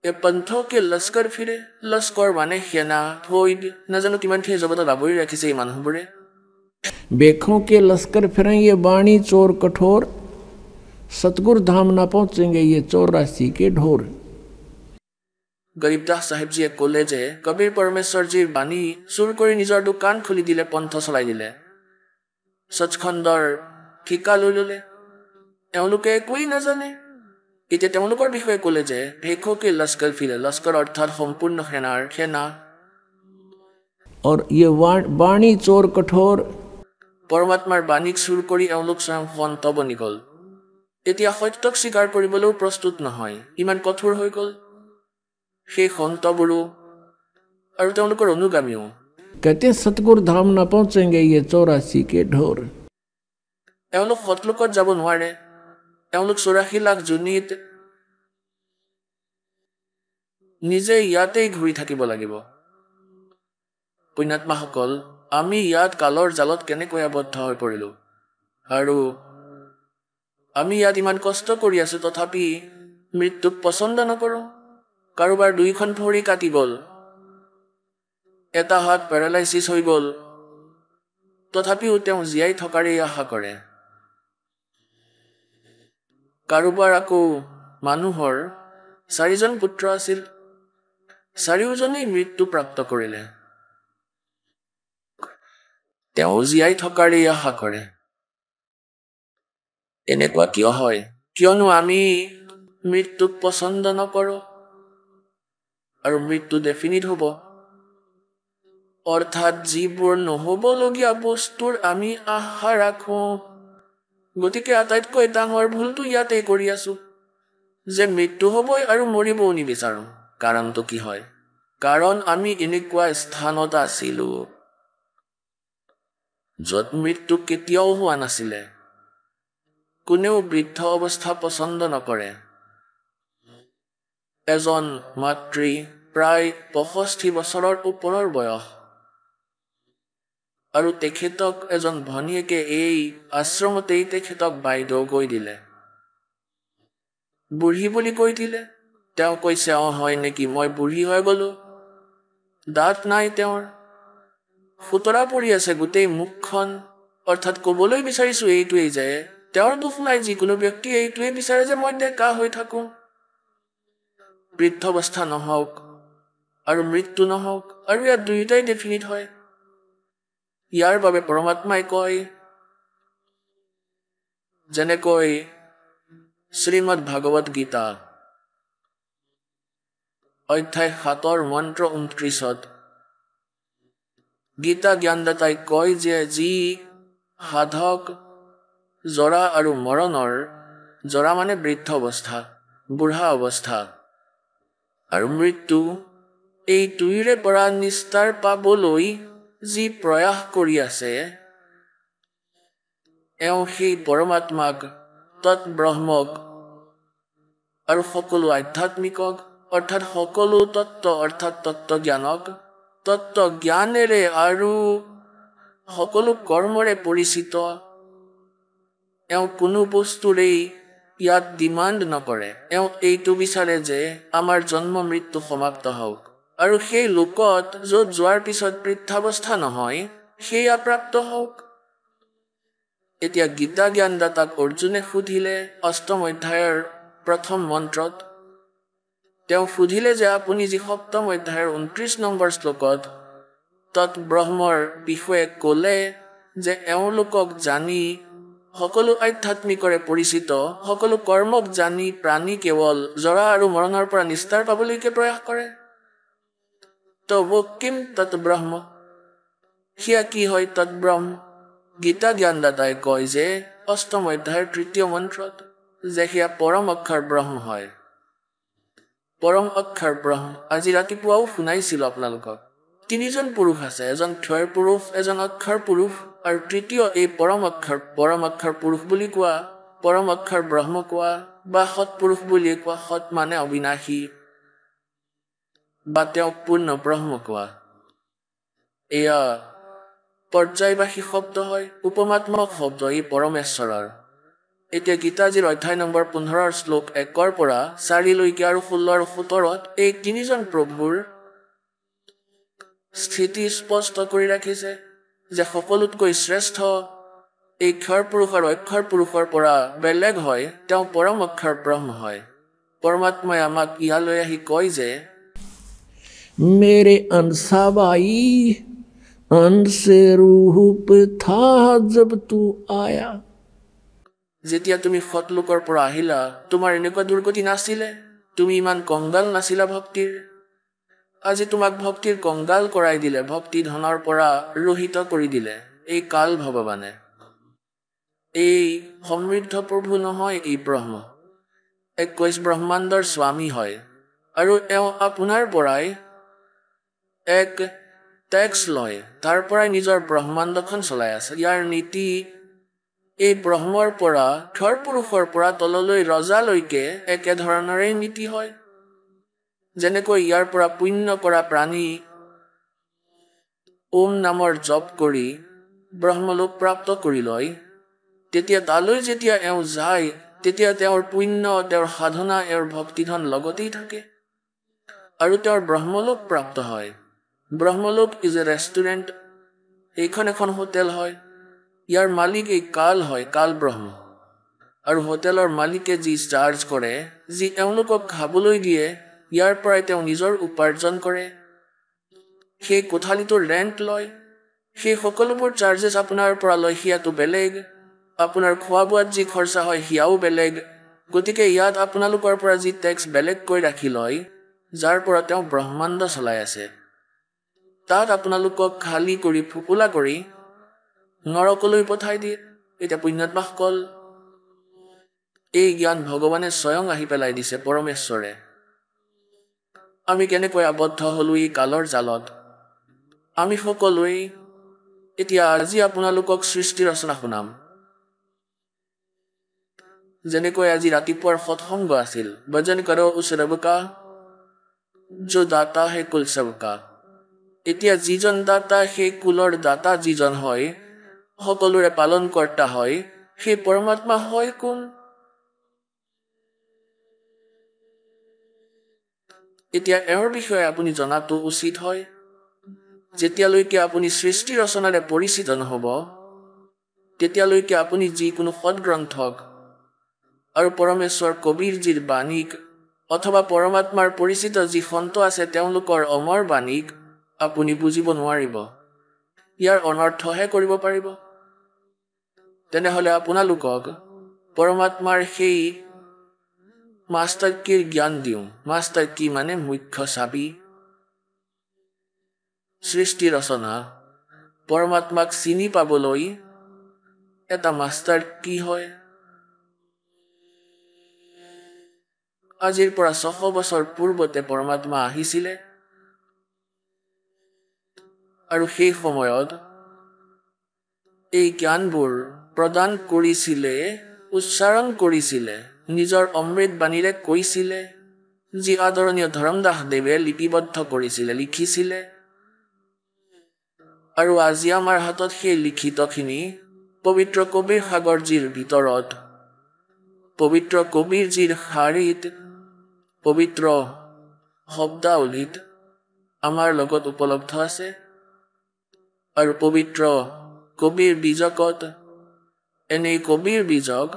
এই পন্থকে লস্কৰ ফিৰে। লস্কৰ মানে সেনা, ফৌজ, নাজানো কিমানখিনি জগতত আৱৰি ৰাখিছে এই মানুহবোৰে। बेखों के लश्कर फिरे ये बाणी चोर कठोर, सतगुरु धाम ना पहुंचेंगे ये 84 के ढोर। গৰীব দাস চাহেবজীয়ে ক'লে যে কবিৰ পৰমেশ্বৰজীৰ বাণী চুৰ কৰি নিজৰ দোকান খুলি দিলে, পন্থ চলাই দিলে, সচ্খণ্ডৰ ঠিকা লৈ ল'লে। তেওঁলোকে একোৱেই নাজানে। এতিয়া তেওঁলোকৰ বিষয়ে ক'লে যে ভেখোকে লস্কৰ ফিৰে। লস্কৰ অৰ্থাৎ সম্পূৰ্ণ সেনা। और ये बाणी चोर कठोर, পৰমাত্মাৰ বাণীক চুৰ কৰি এওঁলোক স্বয়ং সন্ত বনি গ'ল। এতিয়া সত্যক স্বীকাৰ কৰিবলৈও প্ৰস্তুত নহয়, ইমান কঠোৰ হৈ গ'ল সেই সন্তবোৰো আৰু তেওঁলোকৰ অনুগামীও। कहते सतगुरु धाम ना पहुंचेंगे ये 84 के ढोर। এওঁলোক সতলোকত যাব নোৱাৰে। এওঁলোক 84 লাখ জুনিত নিজে ইয়াতেই ঘূৰি থাকিব লাগিব। পুণ্যাত্মাসকল, আমি ইয়াত কালৰ জালত কেনেকৈ আবদ্ধ হৈ পৰিলোঁ, আৰু আমি ইয়াত ইমান কষ্ট কৰি আছোঁ, তথাপি মৃত্যুক পচন্দ নকৰোঁ। কাৰোবাৰ 2খন ভৰি কাটি গ'ল, এটা হাত পেৰালাইচিছ হৈ গ'ল, তথাপিও তেওঁ জীয়াই থকাৰেই আশা কৰে। কাৰোবাৰ আকৌ মানুহৰ 4জন পুত্ৰ আছিল, 4জনেই মৃত্যু প্ৰাপ্ত কৰিলে, তেওঁ জীয়াই থকাৰেই আশা কৰে। এনেকুৱা কিয় হয়? কিয়নো আমি মৃত্যুক পচন্দ নকৰোঁ, আৰু মৃত্যু ডেফিনিট হ'ব। অৰ্থাৎ যিবোৰ নহ'বলগীয়া বস্তুৰ আমি আশা ৰাখোঁ। গতিকে আটাইতকৈ ডাঙৰ ভুলটো ইয়াতেই কৰি আছোঁ, যে মৃত্যু হ'বই আৰু মৰিবও নিবিচাৰোঁ। কাৰণটো কি হয়? কাৰণ আমি এনেকুৱা স্থানত আছিলোঁ য'ত মৃত্যু কেতিয়াও হোৱা নাছিলে। কোনেও বৃদ্ধ অৱস্থা পচন্দ নকৰে। এজন মাতৃ প্ৰায় 65 বছৰৰ ওপৰৰ বয়স, আৰু তেখেতক এজন ভনীয়েকে এই আশ্ৰমতেই তেখেতক বাইদেউ কৈ দিলে, বুঢ়ী বুলি কৈ দিলে। তেওঁ কৈছে, হয় নেকি, মই বুঢ়ী হৈ গ'লো। দাঁত নাই তেওঁৰ, ফুতৰা পৰি আছে গোটেই মুখখন। অৰ্থাৎ ক'বলৈ বিচাৰিছোঁ এইটোৱেই যে তেওঁৰ দুখ নাই। যিকোনো ব্যক্তি এইটোৱে বিচাৰে যে মই ডেকা হৈ থাকোঁ, বৃদ্ধাৱস্থা নহওক আৰু মৃত্যু নহওক, আৰু ইয়াত দুয়োটাই ডেফিনিট হয়। ইয়াৰ বাবে পৰমাত্মাই কয়, যেনেকৈ শ্ৰীমদ ভাগৱত গীতা অধ্যায় 7 মন্ত্ৰ 29, গীতা জ্ঞানদাতাই কয় যে যি সাধক জৰা আৰু মৰণৰ, জৰা মানে বৃদ্ধ অৱস্থা, বুঢ়া অৱস্থা, আৰু মৃত্যু, এই দুয়োৰে পৰা নিস্তাৰ পাবলৈ যি প্ৰয়াস কৰি আছে, এওঁ সেই পৰমাত্মাক, তৎব্ৰহ্মক আৰু সকলো আধ্যাত্মিকক, অৰ্থাৎ সকলো তত্ত্ব অৰ্থাৎ তত্ত্বজ্ঞানক, তত্ত্বজ্ঞানেৰে আৰু সকলো কৰ্মৰে পৰিচিত। এওঁ কোনো বস্তুৰেই ইয়াত ডিমাণ্ড নকৰে। এওঁ এইটো বিচাৰে যে আমাৰ জন্ম মৃত্যু সমাপ্ত হওক, আৰু সেই লোকত য'ত যোৱাৰ পিছত বৃদ্ধাৱস্থা নহয়, সেয়া প্ৰাপ্ত হওক। এতিয়া গীতা জ্ঞানদাতাক অৰ্জুনে সুধিলে 8ম অধ্যায়ৰ 1ম মন্ত্ৰত, তেওঁ সুধিলে যে আপুনি যি 7ম অধ্যায়ৰ 29 নম্বৰ শ্লোকত তৎব্ৰহ্মৰ বিষয়ে ক'লে যে এওঁলোকক জানি সকলো আধ্যাত্মিকৰে পৰিচিত, সকলো কৰ্মক জানি প্ৰাণী কেৱল জৰা আৰু মৰণৰ পৰা নিস্তাৰ পাবলৈকে প্ৰয়াস কৰে। তো কিম তৎব্ৰহ্ম, সেয়া কি হয় তৎব্ৰহ্ম? গীতা জ্ঞানদাতাই কয় যে 8ম অধ্যায়ৰ 3য় মন্ত্ৰত যে সেয়া পৰম অক্ষৰ ব্ৰহ্ম হয়। পৰম অক্ষৰ ব্ৰহ্ম আজি ৰাতিপুৱাও শুনাইছিলোঁ আপোনালোকক। 3জন পুৰুষ আছে, এজন ক্ষয় পুৰুষ, এজন অক্ষৰ পুৰুষ, আৰু তৃতীয় এই পৰম অক্ষৰ পুৰুষ বুলি কোৱা, পৰম অক্ষৰ ব্ৰহ্ম কোৱা, বা সৎপুৰুষ বুলি কোৱা। সৎ মানে অবিনাশী, বা তেওঁক পূৰ্ণ ব্ৰহ্ম কোৱা। এয়া পৰ্যায়বাসী শব্দ হয়, উপমাত্মক শব্দ এই পৰমেশ্বৰৰ। এতিয়া গীতাজীৰ অধ্যায় নম্বৰ 15 শ্লোক 1 পৰা 4লৈকে আৰু 16 আৰু 17 এই 3জন প্ৰভুৰ স্থিতি স্পষ্ট কৰি ৰাখিছে যে সকলোতকৈ শ্ৰেষ্ঠ এই ক্ষৰ পুৰুষ আৰু অক্ষৰ পুৰুষৰ পৰা বেলেগ হয়, তেওঁ পৰম অক্ষৰ ব্ৰহ্ম হয়। পৰমাত্মাই আমাক ইয়ালৈ আহি কয় যে मेरे अंसाबाई अंश रूप था जब तू आया। যেতিয়া তুমি সৎলোকৰ পৰা আহিলা, তোমাৰ এনেকুৱা দুৰ্গতি নাছিলে, তুমি ইমান কংগাল নাছিলা ভক্তিৰ। আজি তোমাক ভক্তিৰ কংগাল কৰাই দিলে, ভক্তি ধনৰ পৰা ৰহিত কৰি দিলে এই কাল ভগৱানে। এই সমৃদ্ধ প্ৰভু নহয়, এই ব্ৰহ্ম 21 ব্ৰহ্মাণ্ডৰ স্বামী হয়, আৰু এওঁ আপোনাৰ পৰাই এক টেক্স লয়, তাৰ পৰাই নিজৰ ব্ৰহ্মাণ্ডখন চলাই আছে। ইয়াৰ নীতি এই ব্ৰহ্মৰ পৰা, ক্ষৰ পুৰুষৰ পৰা তললৈ ৰজালৈকে একেধৰণৰে নীতি হয়। যেনেকৈ ইয়াৰ পৰা পুণ্য কৰা প্ৰাণী ওম নামৰ জপ কৰি ব্ৰহ্মলোক প্ৰাপ্ত কৰি লয়, তেতিয়া তালৈ যেতিয়া এওঁ যায় তেতিয়া তেওঁৰ পুণ্য, তেওঁৰ সাধনা, তেওঁৰ ভক্তিধন লগতেই থাকে আৰু তেওঁৰ ব্ৰহ্মলোক প্ৰাপ্ত হয়। ব্ৰহ্মলোক ইজ এ ৰেষ্টুৰেণ্ট, এইখন এখন হোটেল হয়। ইয়াৰ মালিক এই কাল হয়, কাল ব্ৰহ্ম। আৰু হোটেলৰ মালিকে যি চাৰ্জ কৰে, যি এওঁলোকক খাবলৈ দিয়ে, ইয়াৰ পৰাই তেওঁ নিজৰ উপাৰ্জন কৰে। সেই কোঠালিটোৰ ৰেণ্ট লয়, সেই সকলোবোৰ চাৰ্জেছ আপোনাৰ পৰা লয়, সেয়াটো বেলেগ। আপোনাৰ খোৱা বোৱাত যি খৰচা হয় সেয়াও বেলেগ। গতিকে ইয়াত আপোনালোকৰ পৰা যি টেক্স বেলেগকৈ ৰাখি লয়, যাৰ পৰা তেওঁ ব্ৰহ্মাণ্ড চলাই আছে, তাত আপোনালোকক খালী কৰি ফোপোলা কৰি নৰকলৈ পঠাই দিয়ে। এতিয়া পুণ্যাত্মাসকল, এই জ্ঞান ভগৱানে স্বয়ং আহি পেলাই দিছে, পৰমেশ্বৰে। আমি কেনেকৈ আবদ্ধ হলো এই কালৰ জালত। আমি সকলোৱে এতিয়া আজি আপোনালোকক সৃষ্টি ৰচনা শুনাম। যেনেকৈ আজি ৰাতিপুৱাৰ সৎসংগ আছিল, ভজন কৰো উস ৰব কা जो दाता है कुल सबका। এতিয়া যিজন দাতা, সেই কুলৰ দাতা যিজন হয়, সকলোৰে পালন কৰ্তা হয়, সেই পৰমাত্মা হয় কোন? এতিয়া এওঁৰ বিষয়ে আপুনি জনাটো উচিত হয়। যেতিয়ালৈকে আপুনি সৃষ্টি ৰচনাৰে পৰিচিত নহব, তেতিয়ালৈকে আপুনি যিকোনো সৎগ্ৰন্থক আৰু পৰমেশ্বৰ কবীৰজীৰ বাণীক অথবা পৰমাত্মাৰ পৰিচিত যি সন্ত আছে তেওঁলোকৰ অমৰ বাণীক আপুনি বুজিব নোৱাৰিব। ইয়াৰ অনৰ্থহে কৰিব পাৰিব। তেনেহলে আপোনালোকক পৰমাত্মাৰ সেই মাষ্টাৰ কীৰ জ্ঞান দিওঁ। মাষ্টাৰ কি মানে মুখ্য চাবি। সৃষ্টি ৰচনা, পৰমাত্মাক চিনি পাবলৈ এটা মাষ্টাৰ কি হয়। আজিৰ পৰা 600 বছৰ পূৰ্বতে পৰমাত্মা আহিছিলে আৰু সেই সময়ত এই জ্ঞানবোৰ প্ৰদান কৰিছিলে, উচ্চাৰণ কৰিছিলে, নিজৰ অমৃত বাণীৰে কৈছিলে, যি আদৰণীয় ধৰমদাস দেৱে লিপিবদ্ধ কৰিছিলে, লিখিছিলে। আৰু আজি আমাৰ হাতত সেই লিখিতখিনি পবিত্ৰ কবিৰ সাগৰজীৰ ভিতৰত, পবিত্ৰ কবিৰজীৰ শাৰীত, পবিত্ৰ শব্দাৱলীত আমাৰ লগত উপলব্ধ আছে। আৰু পবিত্ৰ কবিৰ বীজকত এনেই কবিৰ বীজক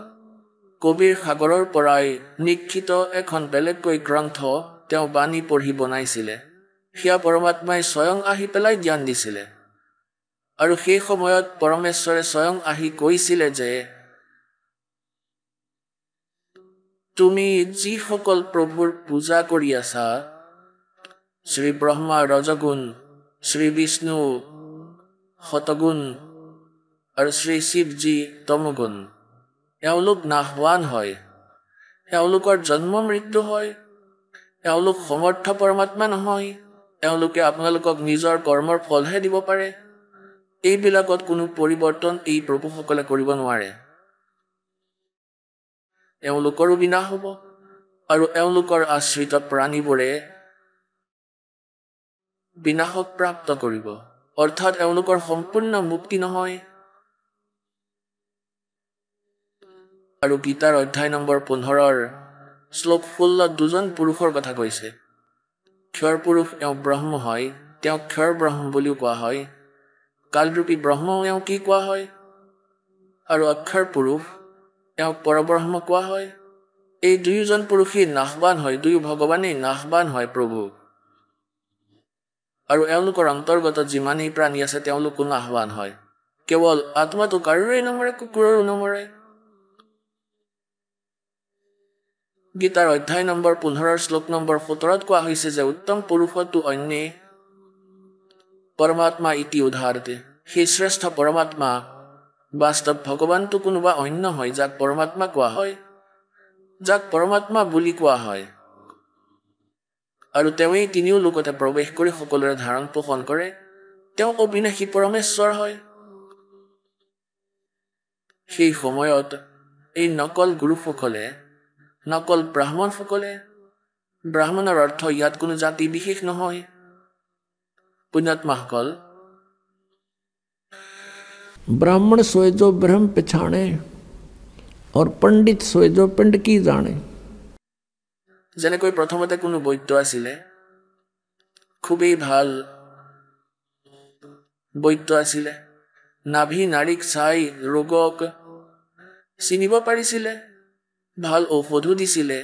কবিৰ সাগৰৰ পৰাই নিক্ষিত এখন বেলেগকৈ গ্ৰন্থ তেওঁ বাণী পঢ়ি বনাইছিলে। সেয়া পৰমাত্মাই স্বয়ং আহি পেলাই জ্ঞান দিছিলে। আৰু সেই সময়ত পৰমেশ্বৰে স্বয়ং আহি কৈছিলে যে তুমি যিসকল প্ৰভুৰ পূজা কৰি আছা, শ্ৰী ব্ৰহ্মা ৰজগুণ, শ্ৰী বিষ্ণু শতগুণ আৰু শ্ৰী শিৱজী তমগুণ, এওঁলোক নাশৱান হয়, এওঁলোকৰ জন্ম মৃত্যু হয়, এওঁলোক সমৰ্থ পৰমাত্মা নহয়, এওঁলোকে আপোনালোকক নিজৰ কৰ্মৰ ফলহে দিব পাৰে। এইবিলাকত কোনো পৰিৱৰ্তন এই প্ৰভুসকলে কৰিব নোৱাৰে। এওঁলোকৰো বিনাশ হ'ব আৰু এওঁলোকৰ আশ্ৰিত প্ৰাণীবোৰে বিনাশক প্ৰাপ্ত কৰিব, অৰ্থাৎ এওঁলোকৰ সম্পূৰ্ণ মুক্তি নহয়। আৰু গীতাৰ অধ্যায় নম্বৰ 15 শ্লোক 16 দুজন পুৰুষৰ কথা কৈছে। ক্ষৰ পুৰুষ এওঁ ব্ৰহ্ম হয়, তেওঁক ক্ষৰ ব্ৰহ্ম বুলিও কোৱা হয়। কালৰূপী ব্ৰহ্ম এওঁ কি কোৱা হয়? আৰু অক্ষৰ পুৰুষ এওঁক পৰব্ৰহ্ম কোৱা হয়। এই দুয়োজন পুৰুষেই নাশৱান হয়, দুয়ো ভগৱানেই নাশৱান হয় প্ৰভু। আৰু এওঁলোকৰ অন্তৰ্গত যিমানেই প্ৰাণী আছে তেওঁলোকো নাশৱান হয়। কেৱল আত্মাটো কাৰোৰেই নমৰে, কুকুৰৰো নমৰে। গীতাৰ অধ্যায় নম্বৰ 15 শ্লোক নম্বৰ 17 কোৱা হৈছে যে উত্তম পুৰুষতো অন্যে পৰমাত্মা ইতি উদাহৰতে। সেই শ্ৰেষ্ঠ পৰমাত্মা বাস্তৱ ভগৱানটো কোনোবা অন্য হয়, যাক পৰমাত্মা কোৱা হয়, যাক পৰমাত্মা বুলি কোৱা হয়। আৰু তেওঁৱেই তিনিও লোকতে প্ৰৱেশ কৰি সকলোৰে ধাৰণ পোষণ কৰে। তেওঁ অবিনাশী পৰমেশ্বৰ হয়। সেই সময়ত এই নকল গুৰুসকলে, নকল ব্ৰাহ্মণসকলে ব্ৰাহ্মণৰ অৰ্থ ইয়াত কোনো জাতি বিশেষ নহয়। পুণ্যাত্মাসকল, ब्राह्मण सोए जो ब्रह्म पछाणे और पंडित सोए जो पिंड की जाने। যেনেকৈ প্ৰথমতে কোনো বৈদ্য আছিলে, খুবেই ভাল বৈদ্য আছিলে, নাভি নাৰীক চাই ৰোগক চিনিব পাৰিছিলে, ভাল ঔষধো দিছিলে,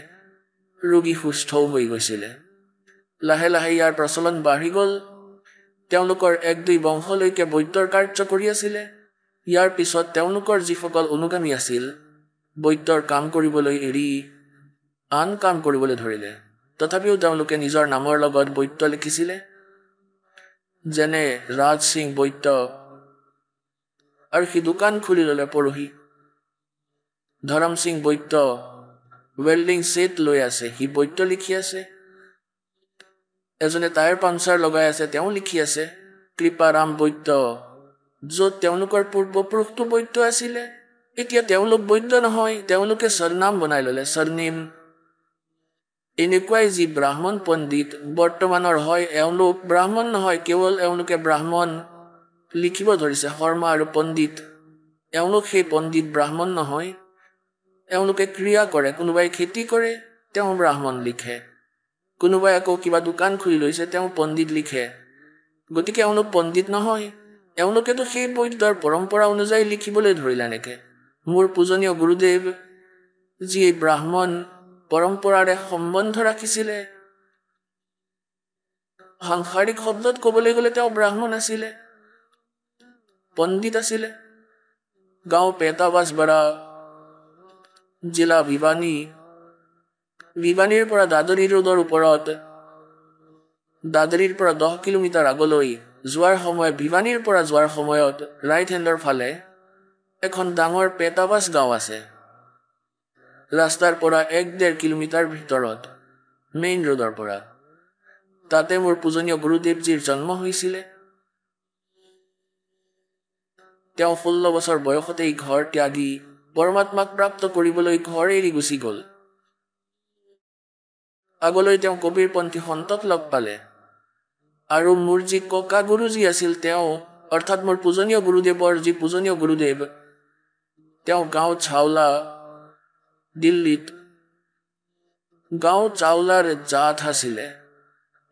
ৰোগী সুস্থও হৈ গৈছিলে। লাহে লাহে ইয়াৰ প্ৰচলন বাঢ়ি গ'ল। তেওঁলোকৰ 1-2 বংশলৈকে বৈদ্যৰ কাৰ্য কৰি আছিলে। ইয়াৰ পিছত তেওঁলোকৰ যিসকল অনুগামী আছিল, বৈদ্যৰ কাম কৰিবলৈ এৰি আন কাম কৰিবলৈ ধৰিলে। তথাপিও তেওঁলোকে নিজৰ নামৰ লগত বৈদ্য লিখিছিলে, যেনে ৰাজ সিং বৈদ্য, আৰু সি দোকান খুলি ল'লে পৰহি। ধৰম সিং বৈদ্য ৱেল্ডিং ছেট লৈ আছে, সি বৈদ্য লিখি আছে। এজনে টায়াৰ পাঞ্চাৰ লগাই আছে, তেওঁ লিখি আছে। কৃপাৰাম বৈদ্য, য'ত তেওঁলোকৰ পূৰ্বপুৰুষটো বৈদ্য আছিলে, এতিয়া তেওঁলোক বৈদ্য নহয়, তেওঁলোকে সৰনাম বনাই ল'লে, সৰনেম। এনেকুৱাই যি ব্ৰাহ্মণ পণ্ডিত বৰ্তমানৰ হয়, এওঁলোক ব্ৰাহ্মণ নহয়, কেৱল এওঁলোকে ব্ৰাহ্মণ লিখিব ধৰিছে, শৰ্মা আৰু পণ্ডিত। এওঁলোক সেই পণ্ডিত ব্ৰাহ্মণ নহয়। এওঁলোকে ক্ৰিয়া কৰে, কোনোবাই খেতি কৰে, তেওঁ ব্ৰাহ্মণ লিখে, কোনোবাই আকৌ কিবা দোকান খুলি লৈছে, তেওঁ পণ্ডিত লিখে। গতিকে এওঁলোক পণ্ডিত নহয়। এওঁলোকেতো সেই বৈদ্যৰ পৰম্পৰা অনুযায়ী লিখিবলৈ ধৰিলে। এনেকে মোৰ পূজনীয় গুৰুদেৱ যি ব্ৰাহ্মণ পৰম্পৰাৰে সম্বন্ধ ৰাখিছিলে, সাংসাৰিক শব্দত ক'বলৈ গ'লে তেওঁ ব্ৰাহ্মণ আছিলে, পণ্ডিত আছিলে। গাঁও পেটাবাছবাৰা, জিলা ভিৱানী, ভিৱানীৰ পৰা দাদৰী ৰোডৰ ওপৰত, দাদৰীৰ পৰা 10 কিলোমিটাৰ আগলৈ যোৱাৰ সময়ত, ভিৱানীৰ পৰা যোৱাৰ সময়ত ৰাইট হেণ্ডৰ ফালে এখন ডাঙৰ পেটাবাছ গাঁও আছে। ৰাস্তাৰ পৰা 1-1.5 কিলোমিটাৰ ভিতৰত, মেইন ৰোডৰ পৰা। তাতে মোৰ পূজনীয় গুৰুদেৱজীৰ জন্ম হৈছিলে। তেওঁ 16 বছৰ বয়সতেই ঘৰ ত্যাগি পৰমাত্মাক প্ৰাপ্ত কৰিবলৈ ঘৰ এৰি গুচি গ'ল। আগলৈ তেওঁ কবিৰপন্থী সন্তক লগ পালে, আৰু মোৰ যি ককা গুৰুজী আছিল, তেওঁ অৰ্থাৎ মোৰ পূজনীয় গুৰুদেৱৰ যি পূজনীয় গুৰুদেৱ, তেওঁ গাঁও চাওলা, দিল্লীত গাঁও চাওলাৰ জাত আছিলে,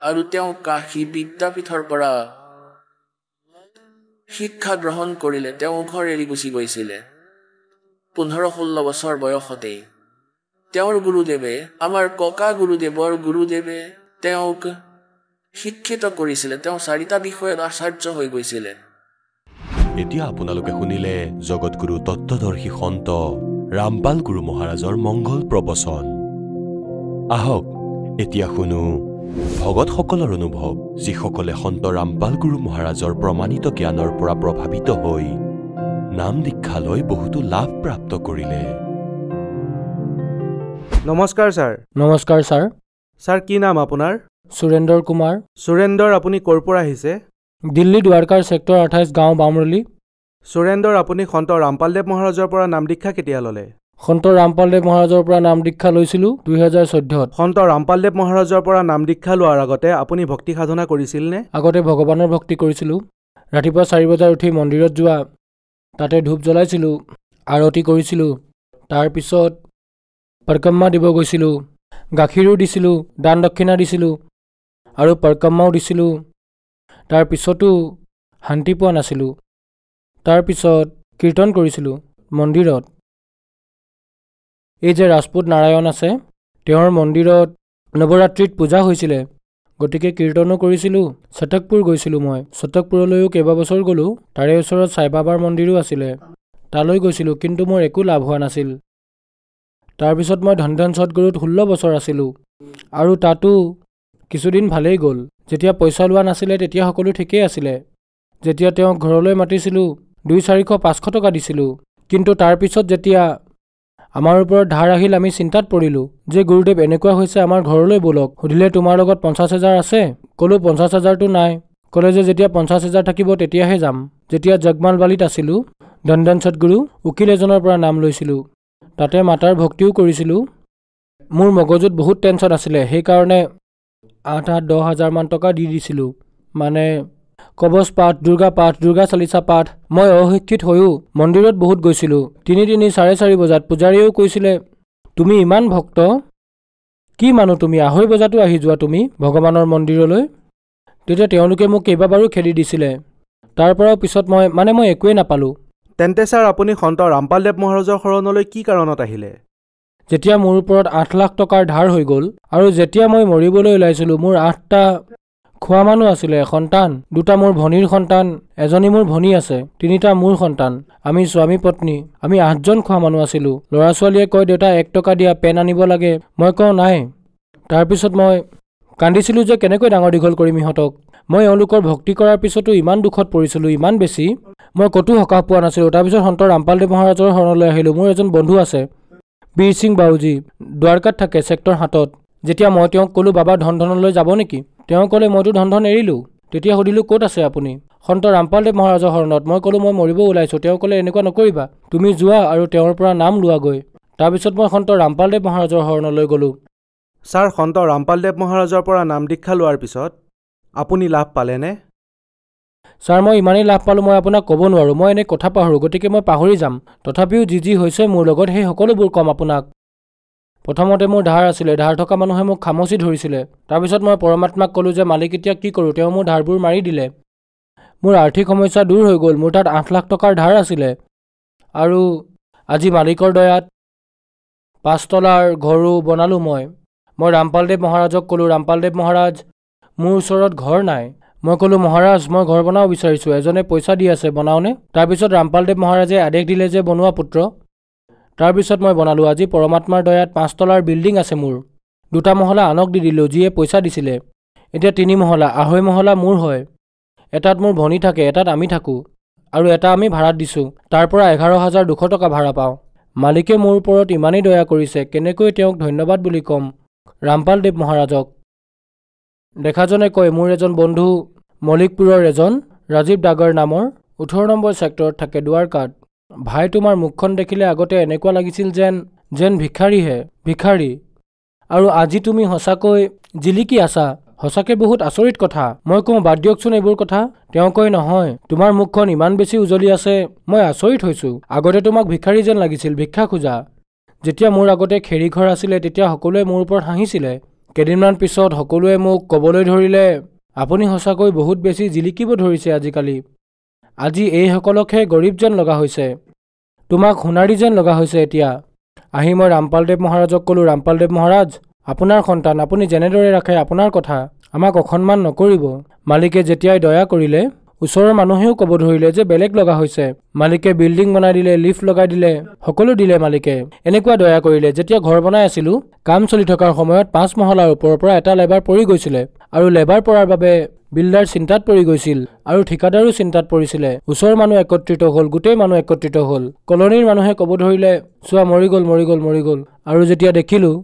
আৰু তেওঁ কাশী বিদ্যাপীঠৰ পৰা শিক্ষা গ্ৰহণ কৰিলে। তেওঁ ঘৰ এৰি গুচি গৈছিলে 15-16 বছৰ বয়সতেই। তেওঁৰ গুৰুদেৱে, আমাৰ ককা গুৰুদেৱৰ গুৰুদেৱে তেওঁক শিক্ষিত কৰিছিলে। তেওঁ 4টা বিষয়ত আচাৰ্য হৈ গৈছিলে। এতিয়া আপোনালোকে শুনিলে জগতগুৰু তত্ত্বদৰ্শী সন্ত ৰামপাল গুৰু মহাৰাজৰ মংগল প্ৰবচন। আহক এতিয়া শুনো ভগতসকলৰ অনুভৱ, যিসকলে সন্ত ৰামপাল গুৰু মহাৰাজৰ প্ৰমাণিত জ্ঞানৰ পৰা প্ৰভাৱিত হৈ নাম দীক্ষা লৈ বহুতো লাভ প্ৰাপ্ত কৰিলে। নমস্কাৰ ছাৰ। নমস্কাৰ ছাৰ। ছাৰ, কি নাম আপোনাৰ? সুৰেন্দ্ৰ কুমাৰ। সুৰেন্দ্ৰ, আপুনি ক'ৰ পৰা আহিছে? দিল্লী দ্বাৰকাৰ ছেক্টৰ 28 গাঁও বামৰলি। সুৰেন্দ্ৰ, আপুনি সন্ত ৰামপালদেৱ মহাৰাজৰ পৰা নাম দীক্ষা কেতিয়া ল'লে? সন্ত ৰামপালদেৱ মহাৰাজৰ পৰা নাম দীক্ষা লৈছিলোঁ 2014। সন্ত ৰামপালদেৱ মহাৰাজৰ পৰা নাম দীক্ষা লোৱাৰ আগতে আপুনি ভক্তি সাধনা কৰিছিলনে? আগতে ভগৱানৰ ভক্তি কৰিছিলোঁ। ৰাতিপুৱা 4 বজাত উঠি মন্দিৰত যোৱা, তাতে ধূপ জ্বলাইছিলোঁ, আৰতি কৰিছিলোঁ। তাৰপিছত পৰিক্ৰমা দিব গৈছিলোঁ, গাখীৰো দিছিলোঁ, দান দক্ষিণা দিছিলোঁ, আৰু পৰিক্ৰমাও দিছিলোঁ। তাৰপিছতো শান্তি পোৱা নাছিলোঁ। তাৰপিছত কীৰ্তন কৰিছিলোঁ মন্দিৰত। এই যে ৰাজপুত নাৰায়ণ আছে, তেওঁৰ মন্দিৰত নৱৰাত্ৰিত পূজা হৈছিলে, গতিকে কীৰ্তনো কৰিছিলোঁ। ছটকপুৰ গৈছিলোঁ মই। ছটকপুৰলৈও কেইবাবছৰ গ'লোঁ। তাৰে ওচৰত সাইবাবাৰ মন্দিৰো আছিলে, তালৈ গৈছিলোঁ, কিন্তু মোৰ একো লাভ হোৱা নাছিল। তাৰপিছত মই ধনধন সদগুৰুত 16 বছৰ আছিলোঁ, আৰু তাতো কিছুদিন ভালেই গ'ল। যেতিয়া পইচা লোৱা নাছিলে তেতিয়া সকলো ঠিকেই আছিলে। যেতিয়া তেওঁক ঘৰলৈ মাতিছিলোঁ 200-400-500 টকা দিছিলোঁ, কিন্তু তাৰপিছত যেতিয়া আমাৰ ওপৰত ধাৰ আহিল, আমি চিন্তাত পৰিলোঁ যে গুৰুদেৱ এনেকুৱা হৈছে, আমাৰ ঘৰলৈ ব'লক। সুধিলে তোমাৰ লগত 50,000 আছে? ক'লোঁ 50,000টো নাই। ক'লে যে যেতিয়া 50,000 থাকিব তেতিয়াহে যাম। যেতিয়া জগমালবালিত আছিলোঁ, ধনধন সদগুৰু উকিল এজনৰ পৰা নাম লৈছিলোঁ, তাতে মাতাৰ ভক্তিও কৰিছিলোঁ। মোৰ মগজুত বহুত টেনশ্যন আছিলে, সেইকাৰণে 8-10 হাজাৰ মান টকা দি দিছিলোঁ। মানে কবচ পাঠ, দুৰ্গা চালিচা পাঠ। মই অশিক্ষিত হৈও মন্দিৰত বহুত গৈছিলোঁ। 3-4 বজাত পূজাৰীয়েও কৈছিলে, তুমি ইমান ভক্ত, কি মানুহ তুমি, 2:30 বজাতো আহি যোৱা তুমি ভগৱানৰ মন্দিৰলৈ। তেতিয়া তেওঁলোকে মোক কেইবাবাৰো খেদি দিছিলে। তাৰ পৰাও পিছত মই একোৱেই নাপালোঁ। তেন্তে ছাৰ আপুনি সন্ত ৰামপালদেৱ মহাৰাজৰ শৰণলৈ কি কাৰণত আহিলে? যেতিয়া মোৰ ওপৰত 8 লাখ টকাৰ ধাৰ হৈ গ'ল আৰু যেতিয়া মই মৰিবলৈ ওলাইছিলোঁ, মোৰ 8টা খোৱা মানুহ আছিলে, সন্তান 2টা মোৰ ভনীৰ সন্তান, এজনী মোৰ ভনী আছে, 3টা মোৰ সন্তান, আমি স্বামী পত্নী, আমি 8জন খোৱা মানুহ আছিলোঁ। ল'ৰা ছোৱালীয়ে কয় দেউতা 1 টকা দিয়া, পেন আনিব লাগে, মই কওঁ নাই। তাৰপিছত মই কান্দিছিলোঁ যে কেনেকৈ ডাঙৰ দীঘল কৰিম ইহঁতক। মই এওঁলোকৰ ভক্তি কৰাৰ পিছতো ইমান দুখত পৰিছিলোঁ, ইমান বেছি, মই ক'তো সকাহ পোৱা নাছিলোঁ। তাৰপিছত সন্ত ৰামপালদেৱ মহাৰাজৰ শৰণলৈ আহিলোঁ। মোৰ এজন বন্ধু আছে, বীৰ সিং বাউজী, দ্বাৰকাত থাকে, ছেক্টৰ 7-ত। যেতিয়া মই তেওঁক ক'লোঁ বাবা ধনলৈ যাব নেকি, তেওঁ ক'লে মইতো ধন এৰিলোঁ। তেতিয়া সুধিলোঁ ক'ত আছে আপুনি? সন্ত ৰামপালদেৱ মহাৰাজৰ শৰণত। মই ক'লোঁ মই মৰিব ওলাইছোঁ। তেওঁ ক'লে এনেকুৱা নকৰিবা, তুমি যোৱা আৰু তেওঁৰ পৰা নাম লোৱাগৈ। তাৰপিছত মই সন্ত ৰামপালদেৱ মহাৰাজৰ শৰণলৈ গ'লোঁ। ছাৰ সন্ত ৰামপালদেৱ মহাৰাজৰ পৰা নাম দীক্ষা লোৱাৰ পিছত আপুনি লাভ পালেনে? ছাৰ মই ইমানেই লাভ পালোঁ মই আপোনাক ক'ব নোৱাৰোঁ। মই এনেই কথা পাহৰোঁ, গতিকে মই পাহৰি যাম। তথাপিও যি হৈছে মোৰ লগত সেই সকলোবোৰ ক'ম আপোনাক। প্ৰথমতে মোৰ ধাৰ আছিলে, ধাৰ থকা মানুহে মোক খামচি ধৰিছিলে। তাৰপিছত মই পৰমাত্মাক ক'লোঁ যে মালিক এতিয়া কি কৰোঁ, তেওঁ মোৰ ধাৰবোৰ মাৰি দিলে। মোৰ আৰ্থিক সমস্যা দূৰ হৈ গ'ল। মোৰ তাত 8 লাখ টকাৰ ধাৰ আছিলে আৰু আজি মালিকৰ দয়াত 5 তলাৰ ঘৰো বনালোঁ। মই ৰামপালদেৱ মহাৰাজক ক'লোঁ, ৰামপালদেৱ মহাৰাজ মোৰ ওচৰত ঘৰ নাই। মই ক'লোঁ মহাৰাজ মই ঘৰ বনাব বিচাৰিছোঁ, এজনে পইচা দি আছে, বনাওনে? তাৰপিছত ৰামপালদেৱ মহাৰাজে আদেশ দিলে যে বনোৱা পুত্ৰ। তাৰপিছত মই বনালোঁ। আজি পৰমাত্মাৰ দয়াত 5 তলাৰ বিল্ডিং আছে মোৰ। 2টা মহলা আনক দি দিলোঁ যিয়ে পইচা দিছিলে। এতিয়া 3 মহলা, 2.5 মহলা মোৰ হয়। এটাত মোৰ ভনী থাকে, এটাত আমি থাকোঁ আৰু এটা আমি ভাড়াত দিছোঁ। তাৰ পৰা 11,200 টকা ভাড়া পাওঁ। মালিকে মোৰ ওপৰত ইমানেই দয়া কৰিছে, কেনেকৈ তেওঁক ধন্যবাদ বুলি ক'ম ৰামপালদেৱ মহাৰাজক। দেখাজনে কয় মোৰ এজন বন্ধু মলিকপুৰৰ এজন ৰাজীৱ ডাগৰ নামৰ 18 নম্বৰ ছেক্টৰত থাকে, দ্বাৰকাত। ভাই তোমাৰ মুখখন দেখিলে আগতে এনেকুৱা লাগিছিল যেন ভিক্ষাৰী। আৰু আজি তুমি সঁচাকৈ জিলিকি আছা, সঁচাকৈ বহুত আচৰিত কথা। মই কওঁ বাদ দিয়কচোন এইবোৰ কথা। তেওঁ কয় নহয়, তোমাৰ মুখখন ইমান বেছি উজলি আছে, মই আচৰিত হৈছোঁ। আগতে তোমাক ভিক্ষাৰী যেন লাগিছিল, ভিক্ষা খোজা। যেতিয়া মোৰ আগতে খেৰী ঘৰ আছিলে তেতিয়া সকলোৱে মোৰ ওপৰত হাঁহিছিলে। কেইদিনমান পিছত সকলোৱে মোক ক'বলৈ ধৰিলে আপুনি সঁচাকৈ বহুত বেছি জিলিকিব ধৰিছে আজিকালি। আজি এইসকলকহে গৰীব যেন লগা হৈছে, তোমাক সোণাৰী যেন লগা হৈছে এতিয়া। আহি মই ৰামপালদেৱ মহাৰাজক ক'লোঁ, ৰামপালদেৱ মহাৰাজ আপোনাৰ সন্তান, আপুনি যেনেদৰে ৰাখে আপোনাৰ কথা, আমাক অসন্মান নকৰিব। মালিকে যেতিয়াই দয়া কৰিলে ওচৰৰ মানুহেও ক'ব ধৰিলে যে বেলেগ লগা হৈছে। মালিকে বিল্ডিং বনাই দিলে, লিফ্ট লগাই দিলে, সকলো দিলে মালিকে। এনেকুৱা দয়া কৰিলে যেতিয়া ঘৰ বনাই আছিলোঁ, কাম চলি থকাৰ সময়ত 5 মহলাৰ ওপৰৰ পৰা এটা লেবাৰ পৰি গৈছিলে আৰু লেবাৰ পৰাৰ বাবে বিল্ডাৰ চিন্তাত পৰি গৈছিল আৰু ঠিকাদাৰো চিন্তাত পৰিছিলে। ওচৰৰ মানুহ একত্ৰিত হ'ল, গোটেই মানুহ একত্ৰিত হ'ল। কলনীৰ মানুহে ক'ব ধৰিলে চোৱা মৰি গ'ল। আৰু যেতিয়া দেখিলোঁ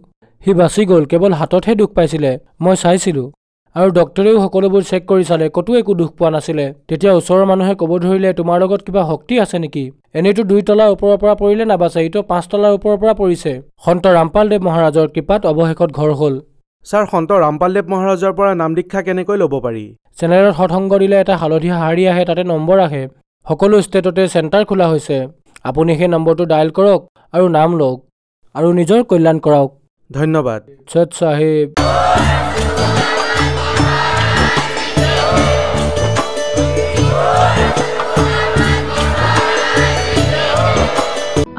সি বাচি গ'ল, কেৱল হাততহে দুখ পাইছিলে। মই চাইছিলোঁ আৰু ডক্টৰেও সকলোবোৰ চেক কৰি চালে, ক'তো একো দুখ পোৱা নাছিলে। তেতিয়া ওচৰৰ মানুহে ক'ব ধৰিলে তোমাৰ লগত কিবা শক্তি আছে নেকি? এনেইতো 2 তলাৰ ওপৰৰ পৰা পৰিলে নাবাচে, এইটো 5 তলাৰ ওপৰৰ পৰা পৰিছে। সন্ত ৰামপালদেৱ মহাৰাজৰ কৃপাত অৱশেষত ঘৰ হ'ল। ছাৰ সন্ত ৰামপালদেৱ মহাৰাজৰ পৰা নাম দীক্ষা কেনেকৈ ল'ব পাৰি? চেনেলত সৎসংগ দিলে এটা হালধীয়া শাৰী আহে, তাতে নম্বৰ আহে। সকলো ষ্টেটতে চেণ্টাৰ খোলা হৈছে। আপুনি সেই নম্বৰটো ডায়েল কৰক আৰু নাম লওক আৰু নিজৰ কল্যাণ কৰাওক। ধন্যবাদ। সৎ চাহেব।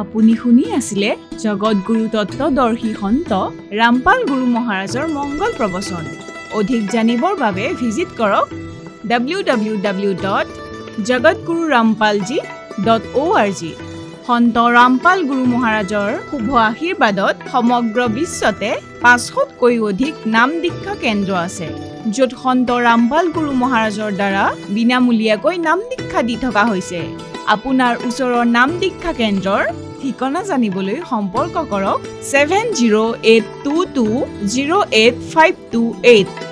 আপুনি শুনি আছিলে জগতগুৰু তত্ত্বদৰ্শী সন্ত ৰামপাল গুৰু মহাৰাজৰ মংগল প্ৰবচন। অধিক জানিবৰ বাবে ভিজিট কৰক www.jagatgururampalji.org। সন্ত ৰামপাল গুৰু মহাৰাজৰ শুভ আশীৰ্বাদত সমগ্ৰ বিশ্বতে 500তকৈ অধিক নাম দীক্ষা কেন্দ্ৰ আছে, য'ত সন্ত ৰামপাল গুৰু মহাৰাজৰ দ্বাৰা বিনামূলীয়াকৈ নাম দীক্ষা দি থকা হৈছে। আপোনাৰ ওচৰৰ নাম দীক্ষা কেন্দ্ৰৰ ঠিকনা জানিবলৈ সম্পৰ্ক কৰক 7082208528।